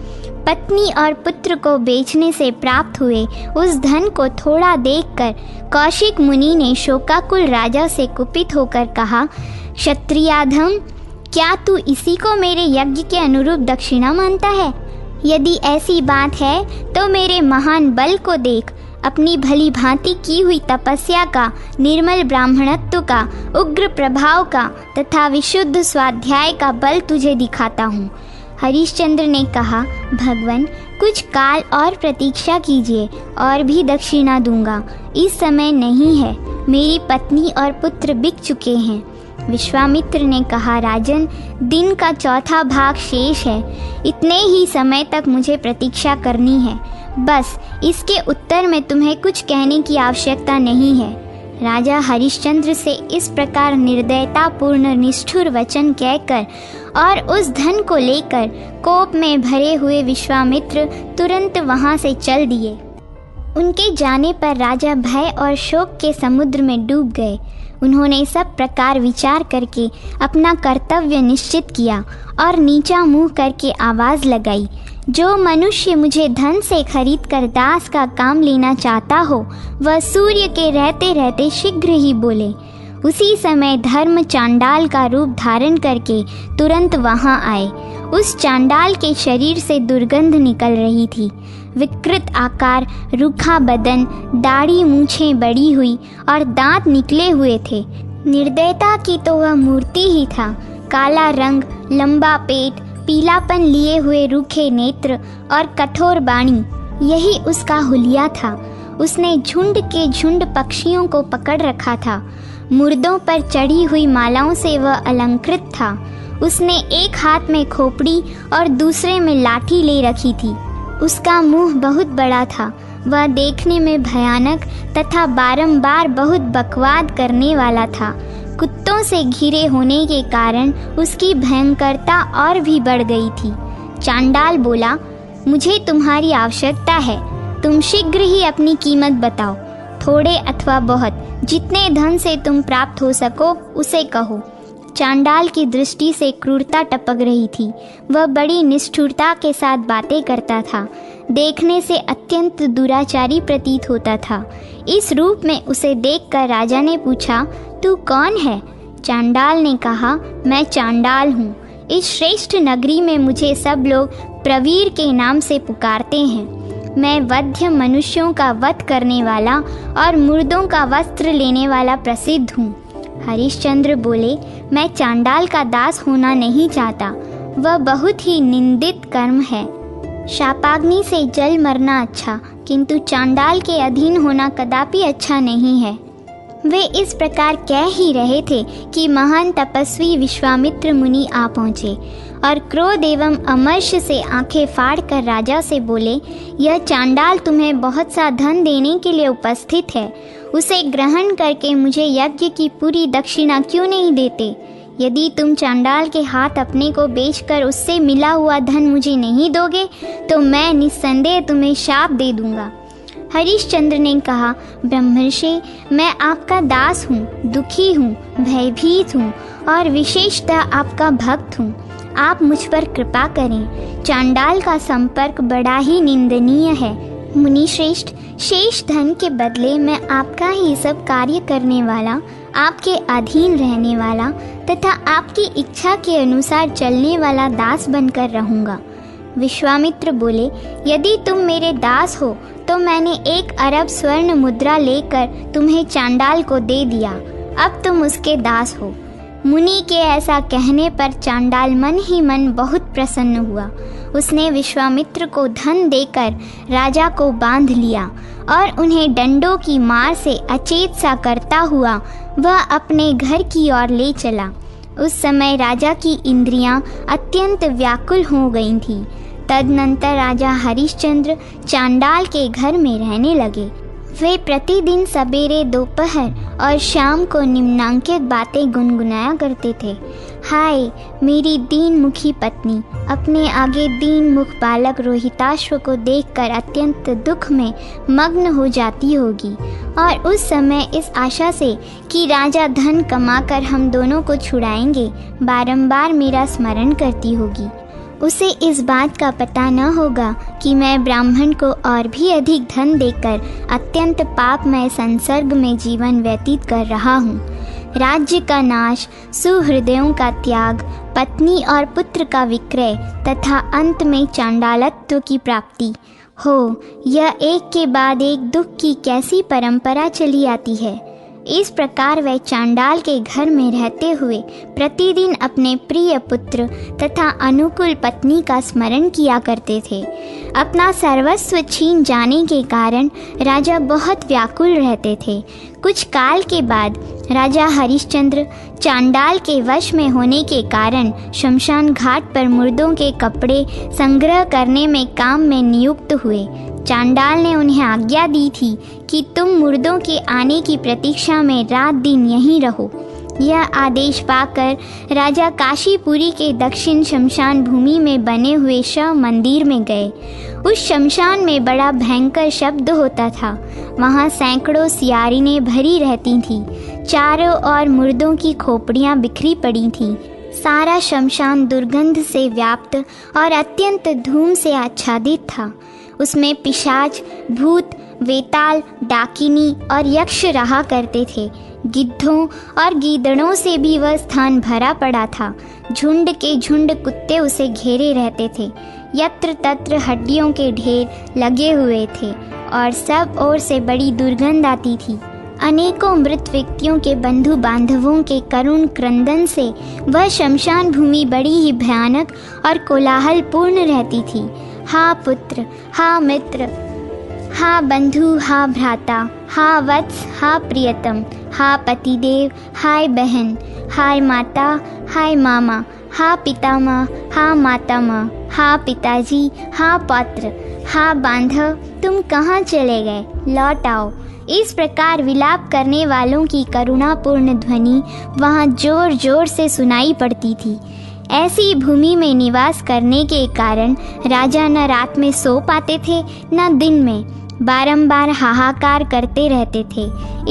पत्नी और पुत्र को बेचने से प्राप्त हुए उस धन को थोड़ा देखकर कौशिक मुनि ने शोकाकुल राजा से कुपित होकर कहा, क्षत्रियाधम, क्या तू इसी को मेरे यज्ञ के अनुरूप दक्षिणा मानता है? यदि ऐसी बात है तो मेरे महान बल को देख। अपनी भली भांति की हुई तपस्या का, निर्मल ब्राह्मणत्व का, उग्र प्रभाव का तथा विशुद्ध स्वाध्याय का बल तुझे दिखाता हूँ। हरिश्चंद्र ने कहा, भगवन, कुछ काल और प्रतीक्षा कीजिए और भी दक्षिणा दूंगा। इस समय नहीं है, मेरी पत्नी और पुत्र बिक चुके हैं। विश्वामित्र ने कहा, राजन, दिन का चौथा भाग शेष है, इतने ही समय तक मुझे प्रतीक्षा करनी है। बस इसके उत्तर में तुम्हें कुछ कहने की आवश्यकता नहीं है। राजा हरिश्चंद्र से इस प्रकार निर्दयतापूर्ण निष्ठुर वचन कहकर और उस धन को लेकर कोप में भरे हुए विश्वामित्र तुरंत वहां से चल दिए। उनके जाने पर राजा भय और शोक के समुद्र में डूब गए। उन्होंने सब प्रकार विचार करके अपना कर्तव्य निश्चित किया और नीचा मुंह करके आवाज लगाई, जो मनुष्य मुझे धन से खरीद कर दास का काम लेना चाहता हो, वह सूर्य के रहते रहते शीघ्र ही बोले। उसी समय धर्म चांडाल का रूप धारण करके तुरंत वहां आए। उस चांडाल के शरीर से दुर्गंध निकल रही थी। विकृत आकार, रूखा बदन, दाढ़ी मूछें बड़ी हुई और दांत निकले हुए थे। निर्दयता की तो वह मूर्ति ही था। काला रंग, लंबा पेट, पीलापन लिए हुए रूखे नेत्र और कठोर बाणी, यही उसका हुलिया था। उसने झुंड के झुंड पक्षियों को पकड़ रखा था। मुर्दों पर चढ़ी हुई मालाओं से वह अलंकृत था। उसने एक हाथ में खोपड़ी और दूसरे में लाठी ले रखी थी। उसका मुंह बहुत बड़ा था। वह देखने में भयानक तथा बारंबार बहुत बकवाद करने वाला था। कुत्तों से घिरे होने के कारण उसकी भयंकरता और भी बढ़ गई थी। चांडाल बोला, मुझे तुम्हारी आवश्यकता है। तुम शीघ्र ही अपनी कीमत बताओ। थोड़े अथवा बहुत, जितने धन से तुम प्राप्त हो सको उसे कहो। चांडाल की दृष्टि से क्रूरता टपक रही थी। वह बड़ी निष्ठुरता के साथ बातें करता था। देखने से अत्यंत दुराचारी प्रतीत होता था। इस रूप में उसे देखकर राजा ने पूछा, तू कौन है? चांडाल ने कहा, मैं चांडाल हूँ। इस श्रेष्ठ नगरी में मुझे सब लोग प्रवीर के नाम से पुकारते हैं। मैं वध्य मनुष्यों का वध करने वाला और मुर्दों का वस्त्र लेने वाला प्रसिद्ध हूँ। हरिश्चंद्र बोले, मैं चांडाल का दास होना नहीं चाहता। वह बहुत ही निंदित कर्म है। शापाग्नि से जल मरना अच्छा, किंतु चांडाल के अधीन होना कदापि अच्छा नहीं है। वे इस प्रकार कह ही रहे थे कि महान तपस्वी विश्वामित्र मुनि आ पहुँचे और क्रोध एवं अमर्ष से आंखें फाड़कर राजा से बोले, यह चांडाल तुम्हें बहुत सा धन देने के लिए उपस्थित है। उसे ग्रहण करके मुझे यज्ञ की पूरी दक्षिणा क्यों नहीं देते? यदि तुम चांडाल के हाथ अपने को बेचकर उससे मिला हुआ धन मुझे नहीं दोगे तो मैं निस्संदेह तुम्हें शाप दे दूंगा। हरिश्चंद्र ने कहा, ब्रह्मर्षि, मैं आपका दास हूँ, दुखी हूँ, भयभीत हूँ और विशेषतः आपका भक्त हूँ। आप मुझ पर कृपा करें। चांडाल का संपर्क बड़ा ही निंदनीय है। मुनि श्रेष्ठ, शेष धन के बदले मैं आपका ही सब कार्य करने वाला, आपके अधीन रहने वाला तथा आपकी इच्छा के अनुसार चलने वाला दास बनकर रहूँगा। विश्वामित्र बोले, यदि तुम मेरे दास हो तो मैंने 1 अरब स्वर्ण मुद्रा लेकर तुम्हें चांडाल को दे दिया। अब तुम उसके दास हो। मुनि के ऐसा कहने पर चांडाल मन ही मन बहुत प्रसन्न हुआ। उसने विश्वामित्र को धन देकर राजा को बांध लिया और उन्हें डंडों की मार से अचेत सा करता हुआ वह अपने घर की ओर ले चला। उस समय राजा की इंद्रियां अत्यंत व्याकुल हो गई थीं। तदनंतर राजा हरिश्चंद्र चांडाल के घर में रहने लगे। वे प्रतिदिन सवेरे, दोपहर और शाम को निम्नांकित बातें गुनगुनाया करते थे। हाय मेरी दीन मुखी पत्नी अपने आगे दीन मुख बालक रोहिताश्व को देखकर अत्यंत दुख में मग्न हो जाती होगी और उस समय इस आशा से कि राजा धन कमाकर हम दोनों को छुड़ाएंगे बारंबार मेरा स्मरण करती होगी। उसे इस बात का पता न होगा कि मैं ब्राह्मण को और भी अधिक धन देकर अत्यंत पापमय संसर्ग में जीवन व्यतीत कर रहा हूँ। राज्य का नाश, सुहृदयों का त्याग, पत्नी और पुत्र का विक्रय तथा अंत में चांडालत्व की प्राप्ति हो, यह एक के बाद एक दुख की कैसी परंपरा चली आती है। इस प्रकार वे चांडाल के घर में रहते हुए प्रतिदिन अपने प्रिय पुत्र तथा अनुकूल पत्नी का स्मरण किया करते थे। अपना सर्वस्व छीन जाने के कारण राजा बहुत व्याकुल रहते थे। कुछ काल के बाद राजा हरिश्चंद्र चांडाल के वश में होने के कारण शमशान घाट पर मुर्दों के कपड़े संग्रह करने में काम में नियुक्त हुए। चांडाल ने उन्हें आज्ञा दी थी कि तुम मुर्दों के आने की प्रतीक्षा में रात दिन यहीं रहो। यह आदेश पाकर राजा काशीपुरी के दक्षिण शमशान भूमि में बने हुए शव मंदिर में गए। उस शमशान में बड़ा भयंकर शब्द होता था। वहाँ सैकड़ों सियारिनें भरी रहती थीं। चारों ओर मुर्दों की खोपड़ियाँ बिखरी पड़ी थीं। सारा शमशान दुर्गंध से व्याप्त और अत्यंत धूम से आच्छादित था। उसमें पिशाच, भूत, वेताल, डाकिनी और यक्ष रहा करते थे। गिद्धों और गीदड़ों से भी वह स्थान भरा पड़ा था। झुंड के झुंड कुत्ते उसे घेरे रहते थे। यत्र तत्र हड्डियों के ढेर लगे हुए थे और सब ओर से बड़ी दुर्गंध आती थी। अनेकों मृत व्यक्तियों के बंधु बांधवों के करुण क्रंदन से वह शमशान भूमि बड़ी ही भयानक और कोलाहल पूर्ण रहती थी। हा पुत्र, हा मित्र, हा बंधु, हा भ्राता, हा वत्स, हा प्रियतम, हा पतिदेव, हाय बहन, हाय माता, हाय मामा, हा पितामह, हा मातामह, हा पिताजी, हा पौत्र, हा बांधव, तुम कहाँ चले गए, लौट आओ। इस प्रकार विलाप करने वालों की करुणापूर्ण ध्वनि वहाँ जोर जोर से सुनाई पड़ती थी। ऐसी भूमि में निवास करने के कारण राजा न रात में सो पाते थे न दिन में, बारंबार हाहाकार करते रहते थे।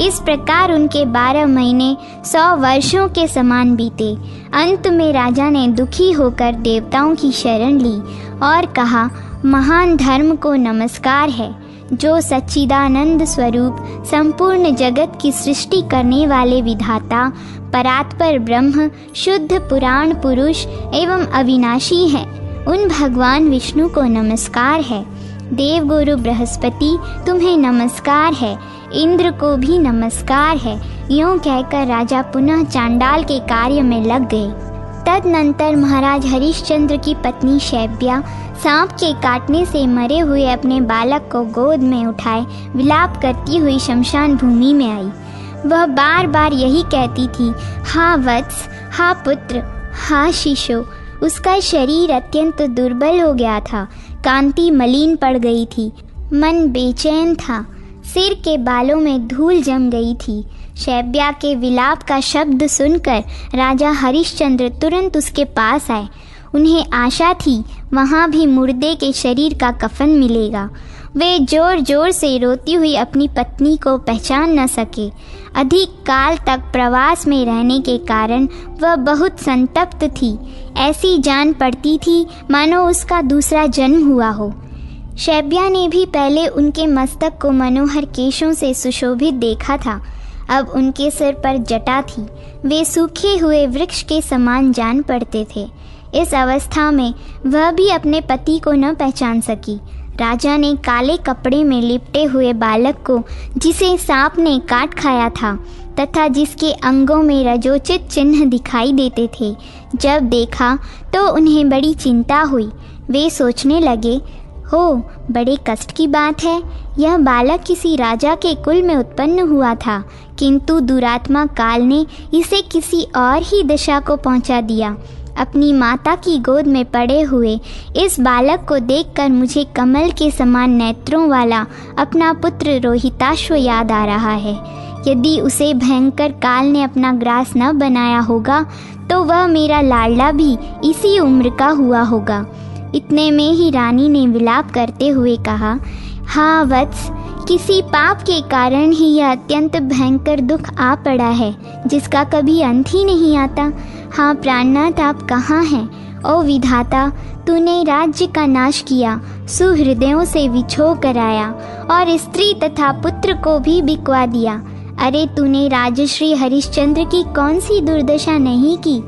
इस प्रकार उनके 12 महीने 100 वर्षों के समान बीते। अंत में राजा ने दुखी होकर देवताओं की शरण ली और कहा, महान धर्म को नमस्कार है, जो सच्चिदानंद स्वरूप संपूर्ण जगत की सृष्टि करने वाले विधाता परात्पर ब्रह्म, शुद्ध पुराण पुरुष एवं अविनाशी है, उन भगवान विष्णु को नमस्कार है। देवगुरु बृहस्पति, तुम्हें नमस्कार है। इंद्र को भी नमस्कार है। यूँ कहकर राजा पुनः चांडाल के कार्य में लग गए। तदनंतर महाराज हरिश्चंद्र की पत्नी शैब्या सांप के काटने से मरे हुए अपने बालक को गोद में उठाए विलाप करती हुई शमशान भूमि में आई। वह बार बार यही कहती थी, हा वत्स, हा पुत्र, हा शिशु। उसका शरीर अत्यंत दुर्बल हो गया था, कांति मलिन पड़ गई थी, मन बेचैन था, सिर के बालों में धूल जम गई थी। शैब्या के विलाप का शब्द सुनकर राजा हरिश्चंद्र तुरंत उसके पास आए। उन्हें आशा थी वहाँ भी मुर्दे के शरीर का कफन मिलेगा। वे जोर जोर से रोती हुई अपनी पत्नी को पहचान न सके। अधिक काल तक प्रवास में रहने के कारण वह बहुत संतप्त थी। ऐसी जान पड़ती थी मानो उसका दूसरा जन्म हुआ हो। शैब्या ने भी पहले उनके मस्तक को मनोहर केशों से सुशोभित देखा था। अब उनके सिर पर जटा थी। वे सूखे हुए वृक्ष के समान जान पड़ते थे। इस अवस्था में वह भी अपने पति को न पहचान सकी। राजा ने काले कपड़े में लिपटे हुए बालक को, जिसे सांप ने काट खाया था तथा जिसके अंगों में रजोचित चिन्ह दिखाई देते थे, जब देखा तो उन्हें बड़ी चिंता हुई। वे सोचने लगे, हो, बड़े कष्ट की बात है। यह बालक किसी राजा के कुल में उत्पन्न हुआ था, किंतु दुरात्मा काल ने इसे किसी और ही दशा को पहुंचा दिया। अपनी माता की गोद में पड़े हुए इस बालक को देखकर मुझे कमल के समान नेत्रों वाला अपना पुत्र रोहिताश्व याद आ रहा है। यदि उसे भयंकर काल ने अपना ग्रास न बनाया होगा तो वह मेरा लाडला भी इसी उम्र का हुआ होगा। इतने में ही रानी ने विलाप करते हुए कहा, हाँ वत्स, किसी पाप के कारण ही यह अत्यंत भयंकर दुख आ पड़ा है, जिसका कभी अंत ही नहीं आता। हाँ प्राणनाथ, आप कहाँ हैं? ओ विधाता, तूने राज्य का नाश किया, सुहृदयों से विछो कराया और स्त्री तथा पुत्र को भी बिकवा दिया। अरे तूने राजश्री हरिश्चंद्र की कौन सी दुर्दशा नहीं की।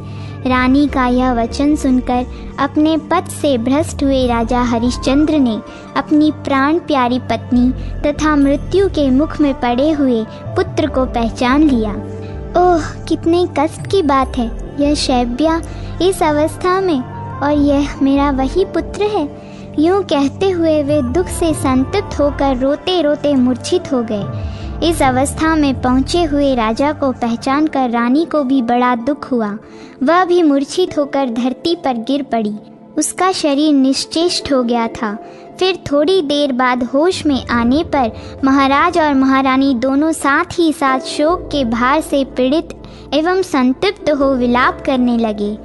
रानी का यह वचन सुनकर अपने पद से भ्रष्ट हुए राजा हरिश्चंद्र ने अपनी प्राण प्यारी पत्नी तथा मृत्यु के मुख में पड़े हुए पुत्र को पहचान लिया। ओह, कितने कष्ट की बात है, यह शैब्या इस अवस्था में, और यह मेरा वही पुत्र है। यूं कहते हुए वे दुख से संतप्त होकर रोते रोते मूर्छित हो गए। इस अवस्था में पहुँचे हुए राजा को पहचान कर रानी को भी बड़ा दुख हुआ। वह भी मूर्छित होकर धरती पर गिर पड़ी। उसका शरीर निश्चेष्ट हो गया था। फिर थोड़ी देर बाद होश में आने पर महाराज और महारानी दोनों साथ ही साथ शोक के भार से पीड़ित एवं संतप्त हो विलाप करने लगे।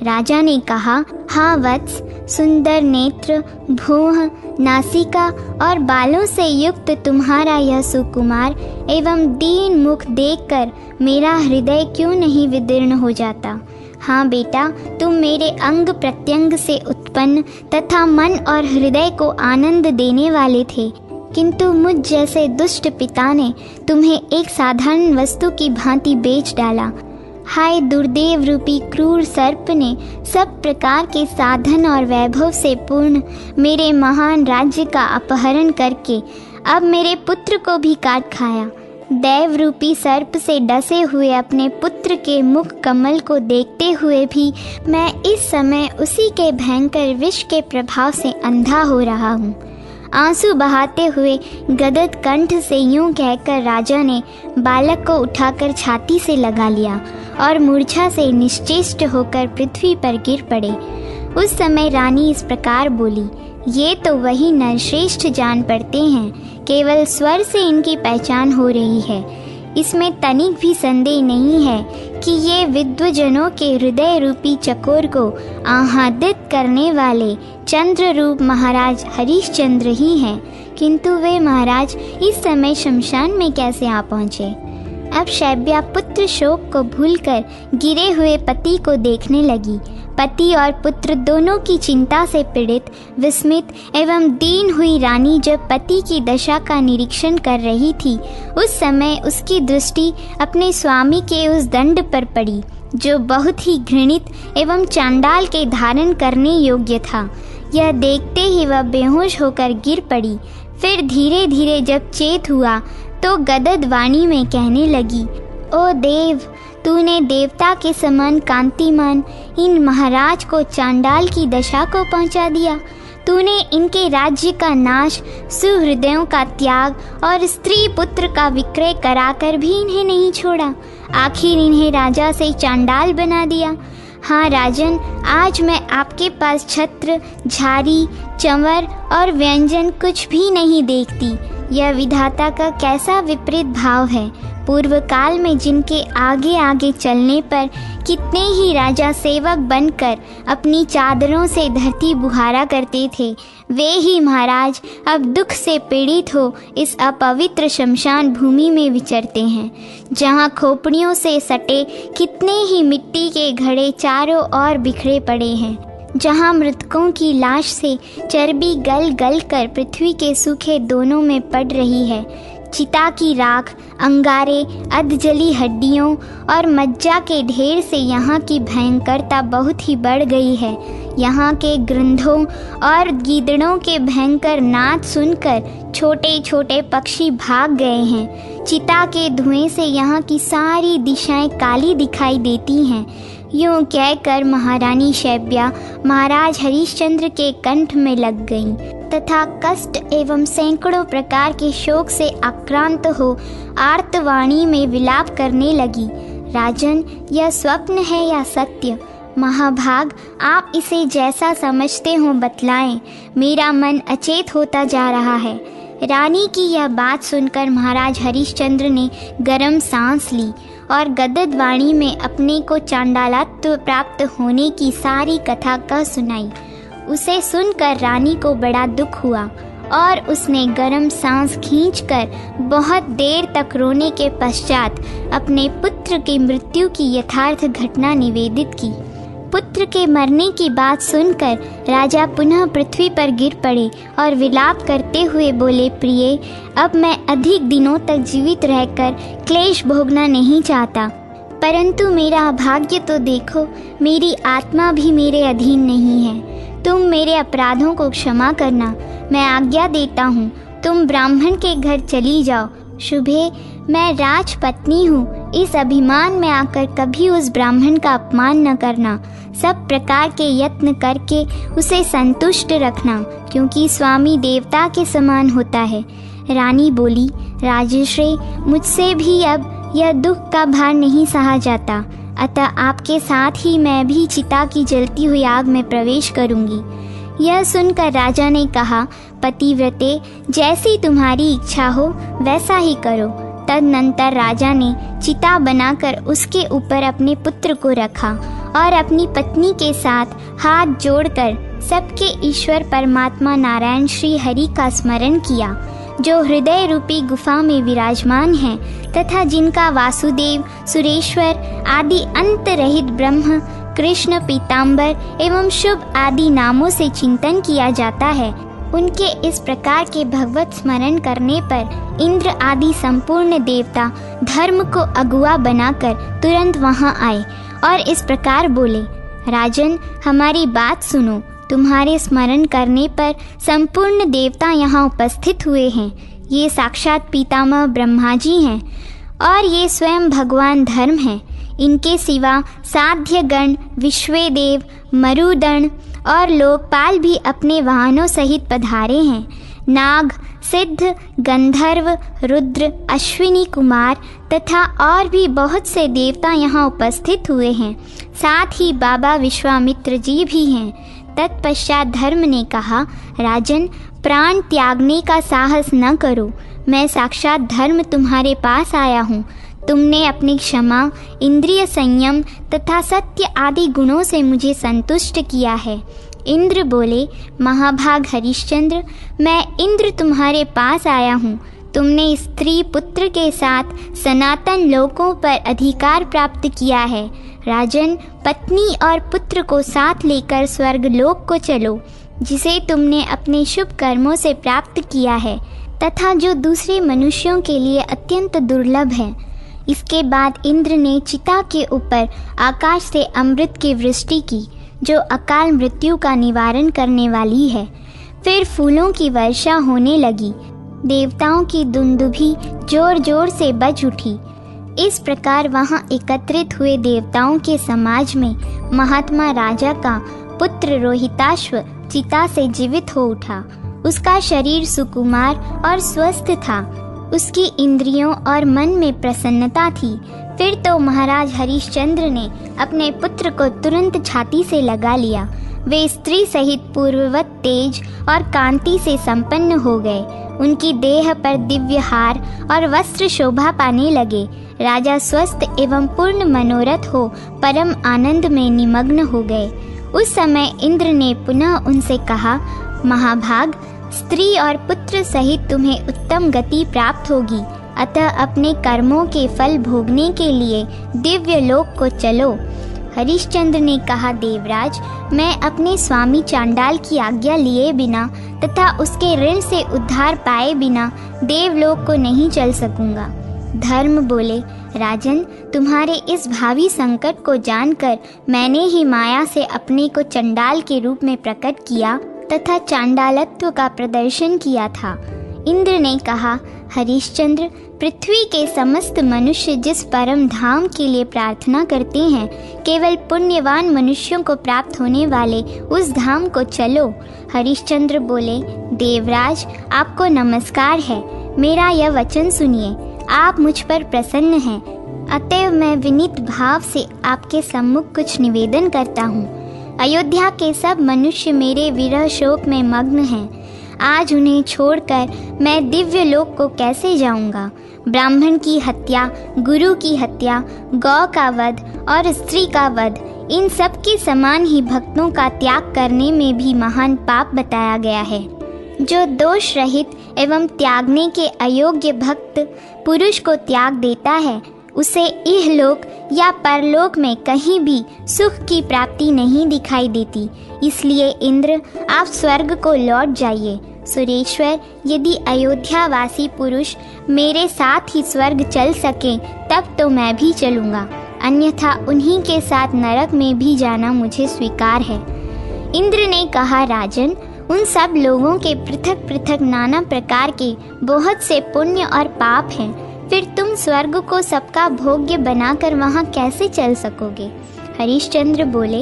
राजा ने कहा, हाँ वत्स, सुंदर नेत्र, भौह, नासिका और बालों से युक्त तुम्हारा यह सुकुमार एवं दीन मुख देखकर मेरा हृदय क्यों नहीं विदीर्ण हो जाता। हाँ बेटा, तुम मेरे अंग प्रत्यंग से उत्पन्न तथा मन और हृदय को आनंद देने वाले थे, किंतु मुझ जैसे दुष्ट पिता ने तुम्हें एक साधारण वस्तु की भांति बेच डाला। हाय, दुर्देव रूपी क्रूर सर्प ने सब प्रकार के साधन और वैभव से पूर्ण मेरे महान राज्य का अपहरण करके अब मेरे पुत्र को भी काट खाया। दैव रूपी सर्प से डसे हुए अपने पुत्र के मुख कमल को देखते हुए भी मैं इस समय उसी के भयंकर विष के प्रभाव से अंधा हो रहा हूँ। आंसू बहाते हुए गदगद कंठ से यूं कहकर राजा ने बालक को उठाकर छाती से लगा लिया और मूर्छा से निश्चेष्ट होकर पृथ्वी पर गिर पड़े। उस समय रानी इस प्रकार बोली, ये तो वही नरश्रेष्ठ जान पड़ते हैं, केवल स्वर से इनकी पहचान हो रही है। इसमें तनिक भी संदेह नहीं है कि ये विद्वजनों के हृदय रूपी चकोर को आह्लादित करने वाले चंद्र रूप महाराज हरिश्चंद्र ही हैं। किंतु वे महाराज इस समय शमशान में कैसे आ पहुँचे। अब शैब्या पुत्र शोक को भूलकर गिरे हुए पति को देखने लगी। पति और पुत्र दोनों की चिंता से पीड़ित, विस्मित एवं दीन हुई रानी जब पति की दशा का निरीक्षण कर रही थी, उस समय उसकी दृष्टि अपने स्वामी के उस दंड पर पड़ी, जो बहुत ही घृणित एवं चांडाल के धारण करने योग्य था। यह देखते ही वह बेहोश होकर गिर पड़ी। फिर धीरे धीरे जब चेत हुआ तो गदगद वाणी में कहने लगी, ओ देव, तूने देवता के समान कांतिमान इन महाराज को चांडाल की दशा को पहुंचा दिया। तूने इनके राज्य का नाश, सुहृदयों का त्याग और स्त्री पुत्र का विक्रय कराकर भी इन्हें नहीं छोड़ा। आखिर इन्हें राजा से चांडाल बना दिया। हाँ राजन, आज मैं आपके पास छत्र, झारी, चंवर और व्यंजन कुछ भी नहीं देखती। यह विधाता का कैसा विपरीत भाव है। पूर्व काल में जिनके आगे आगे चलने पर कितने ही राजा सेवक बनकर अपनी चादरों से धरती बुहारा करते थे, वे ही महाराज अब दुख से पीड़ित हो इस अपवित्र शमशान भूमि में विचरते हैं, जहाँ खोपड़ियों से सटे कितने ही मिट्टी के घड़े चारों ओर बिखरे पड़े हैं, जहाँ मृतकों की लाश से चर्बी गल गल कर पृथ्वी के सूखे दोनों में पड़ रही है। चिता की राख, अंगारे, अधजली हड्डियों और मज्जा के ढेर से यहाँ की भयंकरता बहुत ही बढ़ गई है। यहाँ के गृंधों और गीदड़ों के भयंकर नाद सुनकर छोटे छोटे पक्षी भाग गए हैं। चिता के धुएं से यहाँ की सारी दिशाएं काली दिखाई देती हैं। यूं कहकर महारानी शैब्या महाराज हरिश्चंद्र के कंठ में लग गईं तथा कष्ट एवं सैकड़ों प्रकार के शोक से आक्रांत हो आर्तवाणी में विलाप करने लगी। राजन, यह स्वप्न है या सत्य? महाभाग, आप इसे जैसा समझते हो बतलाएं। मेरा मन अचेत होता जा रहा है। रानी की यह बात सुनकर महाराज हरिश्चंद्र ने गर्म सांस ली और गदगद वाणी में अपने को चांडालत्व प्राप्त होने की सारी कथा कह सुनाई। उसे सुनकर रानी को बड़ा दुख हुआ और उसने गर्म सांस खींचकर बहुत देर तक रोने के पश्चात अपने पुत्र की मृत्यु की यथार्थ घटना निवेदित की। पुत्र के मरने की बात सुनकर राजा पुनः पृथ्वी पर गिर पड़े और विलाप करते हुए बोले, प्रिय, अब मैं अधिक दिनों तक जीवित रहकर क्लेश भोगना नहीं चाहता, परंतु मेरा भाग्य तो देखो, मेरी आत्मा भी मेरे अधीन नहीं है। तुम मेरे अपराधों को क्षमा करना, मैं आज्ञा देता हूँ, तुम ब्राह्मण के घर चली जाओ। शुभे, मैं राजपत्नी हूँ, इस अभिमान में आकर कभी उस ब्राह्मण का अपमान न करना। सब प्रकार के यत्न करके उसे संतुष्ट रखना, क्योंकि स्वामी देवता के समान होता है। रानी बोली, राजश्री, मुझसे भी अब यह दुख का भार नहीं सहा जाता, अतः आपके साथ ही मैं भी चिता की जलती हुई आग में प्रवेश करूंगी। यह सुनकर राजा ने कहा, पतिव्रते, जैसी तुम्हारी इच्छा हो वैसा ही करो। तदनंतर राजा ने चिता बनाकर उसके ऊपर अपने पुत्र को रखा और अपनी पत्नी के साथ हाथ जोड़कर सबके ईश्वर परमात्मा नारायण श्री हरि का स्मरण किया, जो हृदय रूपी गुफा में विराजमान है तथा जिनका वासुदेव, सुरेश्वर आदि अंत रहित ब्रह्म, कृष्ण, पीताम्बर एवं शुभ आदि नामों से चिंतन किया जाता है। उनके इस प्रकार के भगवत स्मरण करने पर इंद्र आदि संपूर्ण देवता धर्म को अगुआ बनाकर तुरंत वहां आए और इस प्रकार बोले, राजन, हमारी बात सुनो। तुम्हारे स्मरण करने पर संपूर्ण देवता यहाँ उपस्थित हुए हैं। ये साक्षात पितामह ब्रह्मा जी हैं और ये स्वयं भगवान धर्म हैं। इनके सिवा साध्य गण, विश्वेदेव, मरुदण और लोकपाल भी अपने वाहनों सहित पधारे हैं। नाग, सिद्ध, गंधर्व, रुद्र, अश्विनी कुमार तथा और भी बहुत से देवता यहाँ उपस्थित हुए हैं। साथ ही बाबा विश्वामित्र जी भी हैं। तत्पश्चात धर्म ने कहा, राजन, प्राण त्यागने का साहस न करो। मैं साक्षात धर्म तुम्हारे पास आया हूँ। तुमने अपनी क्षमा, इंद्रिय संयम तथा सत्य आदि गुणों से मुझे संतुष्ट किया है। इंद्र बोले, महाभाग हरिश्चंद्र, मैं इंद्र तुम्हारे पास आया हूँ। तुमने स्त्री पुत्र के साथ सनातन लोकों पर अधिकार प्राप्त किया है। राजन, पत्नी और पुत्र को साथ लेकर स्वर्ग लोक को चलो, जिसे तुमने अपने शुभ कर्मों से प्राप्त किया है तथा जो दूसरे मनुष्यों के लिए अत्यंत दुर्लभ है। इसके बाद इंद्र ने चिता के ऊपर आकाश से अमृत की वृष्टि की, जो अकाल मृत्यु का निवारण करने वाली है। फिर फूलों की वर्षा होने लगी। देवताओं की दुंदुभी जोर जोर से बज उठी। इस प्रकार वहां एकत्रित हुए देवताओं के समाज में महात्मा राजा का पुत्र रोहिताश्व चिता से जीवित हो उठा। उसका शरीर सुकुमार और स्वस्थ था। उसकी इंद्रियों और मन में प्रसन्नता थी। फिर तो महाराज हरिश्चंद्र ने अपने पुत्र को तुरंत छाती से लगा लिया। वे स्त्री सहित पूर्ववत तेज और कांति से संपन्न हो गए। उनकी देह पर दिव्य हार और वस्त्र शोभा पाने लगे। राजा स्वस्थ एवं पूर्ण मनोरथ हो परम आनंद में निमग्न हो गए। उस समय इंद्र ने पुनः उनसे कहा, महाभाग, स्त्री और पुत्र सहित तुम्हें उत्तम गति प्राप्त होगी, अतः अपने कर्मों के फल भोगने के लिए दिव्य लोक को चलो। हरिश्चंद्र ने कहा, देवराज, मैं अपने स्वामी चांडाल की आज्ञा लिए बिना तथा उसके ऋण से उद्धार पाए बिना देवलोक को नहीं चल सकूंगा। धर्म बोले, राजन, तुम्हारे इस भावी संकट को जानकर मैंने ही माया से अपने को चंडाल के रूप में प्रकट किया तथा चांडालत्व का प्रदर्शन किया था। इंद्र ने कहा, हरिश्चंद्र, पृथ्वी के समस्त मनुष्य जिस परम धाम के लिए प्रार्थना करते हैं, केवल पुण्यवान मनुष्यों को प्राप्त होने वाले उस धाम को चलो। हरिश्चंद्र बोले, देवराज, आपको नमस्कार है। मेरा यह वचन सुनिए। आप मुझ पर प्रसन्न हैं, अतएव मैं विनीत भाव से आपके सम्मुख कुछ निवेदन करता हूँ। अयोध्या के सब मनुष्य मेरे विरह शोक में मग्न हैं। आज उन्हें छोड़कर मैं दिव्य लोक को कैसे जाऊंगा? ब्राह्मण की हत्या, गुरु की हत्या, गौ का वध और स्त्री का वध, इन सब के समान ही भक्तों का त्याग करने में भी महान पाप बताया गया है। जो दोष रहित एवं त्यागने के अयोग्य भक्त पुरुष को त्याग देता है, उसे इहलोक या परलोक में कहीं भी सुख की प्राप्ति नहीं दिखाई देती। इसलिए इंद्र, आप स्वर्ग को लौट जाइए। सुरेश्वर, यदि अयोध्यावासी पुरुष मेरे साथ ही स्वर्ग चल सके तब तो मैं भी चलूँगा, अन्यथा उन्हीं के साथ नरक में भी जाना मुझे स्वीकार है। इंद्र ने कहा, राजन, उन सब लोगों के पृथक पृथक नाना प्रकार के बहुत से पुण्य और पाप हैं, फिर तुम स्वर्ग को सबका भोग्य बनाकर वहाँ कैसे चल सकोगे? हरिश्चंद्र बोले,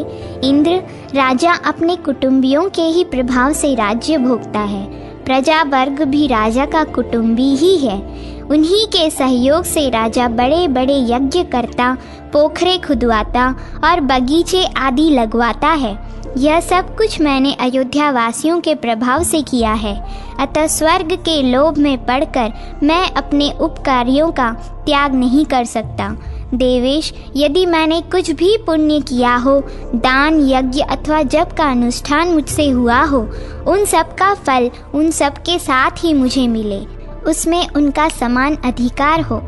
इंद्र, राजा अपने कुटुंबियों के ही प्रभाव से राज्य भोगता है। प्रजा वर्ग भी राजा का कुटुंबी ही है। उन्हीं के सहयोग से राजा बड़े बड़े यज्ञ करता, पोखरे खुदवाता और बगीचे आदि लगवाता है। यह सब कुछ मैंने अयोध्या वासियों के प्रभाव से किया है। अतः स्वर्ग के लोभ में पड़कर मैं अपने उपकारियों का त्याग नहीं कर सकता। देवेश, यदि मैंने कुछ भी पुण्य किया हो, दान, यज्ञ अथवा जप का अनुष्ठान मुझसे हुआ हो, उन सब का फल उन सब के साथ ही मुझे मिले, उसमें उनका समान अधिकार हो,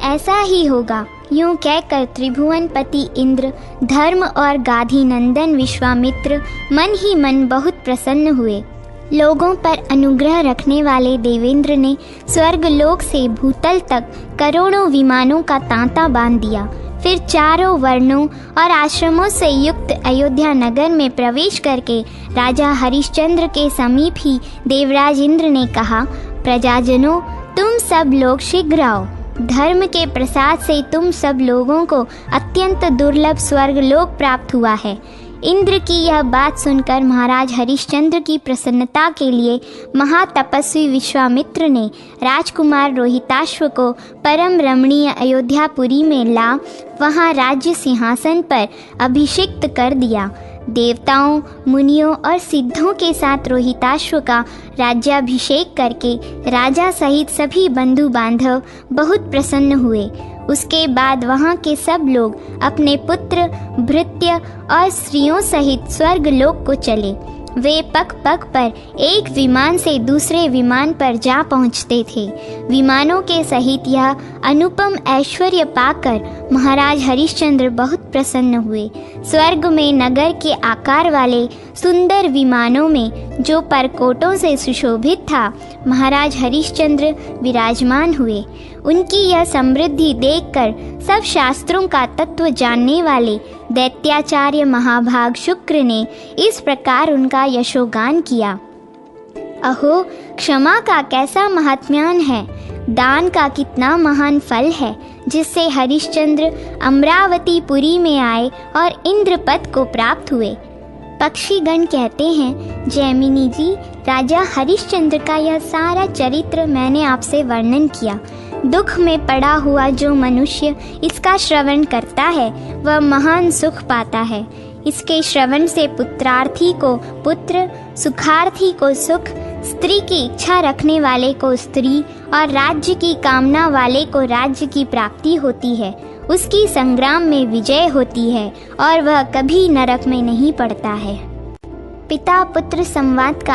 ऐसा ही होगा। यूं कहकर त्रिभुवनपति इंद्र, धर्म और गाधी नंदन विश्वामित्र मन ही मन बहुत प्रसन्न हुए। लोगों पर अनुग्रह रखने वाले देवेंद्र ने स्वर्गलोक से भूतल तक करोड़ों विमानों का तांता बांध दिया। फिर चारों वर्णों और आश्रमों से युक्त अयोध्या नगर में प्रवेश करके राजा हरिश्चंद्र के समीप ही देवराज इंद्र ने कहा, प्रजाजनों, तुम सब लोग शीघ्र आओ। धर्म के प्रसाद से तुम सब लोगों को अत्यंत दुर्लभ स्वर्गलोक प्राप्त हुआ है। इंद्र की यह बात सुनकर महाराज हरिश्चंद्र की प्रसन्नता के लिए महातपस्वी विश्वामित्र ने राजकुमार रोहिताश्व को परम रमणीय अयोध्यापुरी में ला वहाँ राज्य सिंहासन पर अभिषिक्त कर दिया। देवताओं, मुनियों और सिद्धों के साथ रोहिताश्व का राज्याभिषेक करके राजा सहित सभी बंधु बांधव बहुत प्रसन्न हुए। उसके बाद वहाँ के सब लोग अपने पुत्र, भृत्य और स्त्रियों सहित स्वर्गलोक को चले। वे पग पग पर एक विमान से दूसरे विमान पर जा पहुँचते थे। विमानों के सहित यह अनुपम ऐश्वर्य पाकर महाराज हरिश्चंद्र बहुत प्रसन्न हुए। स्वर्ग में नगर के आकार वाले सुंदर विमानों में जो परकोटों से सुशोभित था, महाराज हरिश्चंद्र विराजमान हुए। उनकी यह समृद्धि देखकर सब शास्त्रों का तत्व जानने वाले दैत्याचार्य महाभाग शुक्र ने इस प्रकार उनका यशोगान किया। अहो, क्षमा का कैसा महात्म्यान है, दान का कितना महान फल है, जिससे हरिश्चंद्र अमरावतीपुरी में आए और इंद्रपद को प्राप्त हुए। पक्षीगण कहते हैं, जैमिनी जी, राजा हरिश्चंद्र का यह सारा चरित्र मैंने आपसे वर्णन किया। दुख में पड़ा हुआ जो मनुष्य इसका श्रवण करता है वह महान सुख पाता है। इसके श्रवण से पुत्रार्थी को पुत्र, सुखार्थी को सुख, स्त्री की इच्छा रखने वाले को स्त्री और राज्य की कामना वाले को राज्य की प्राप्ति होती है। उसकी संग्राम में विजय होती है और वह कभी नरक में नहीं पड़ता है। पिता पुत्र संवाद का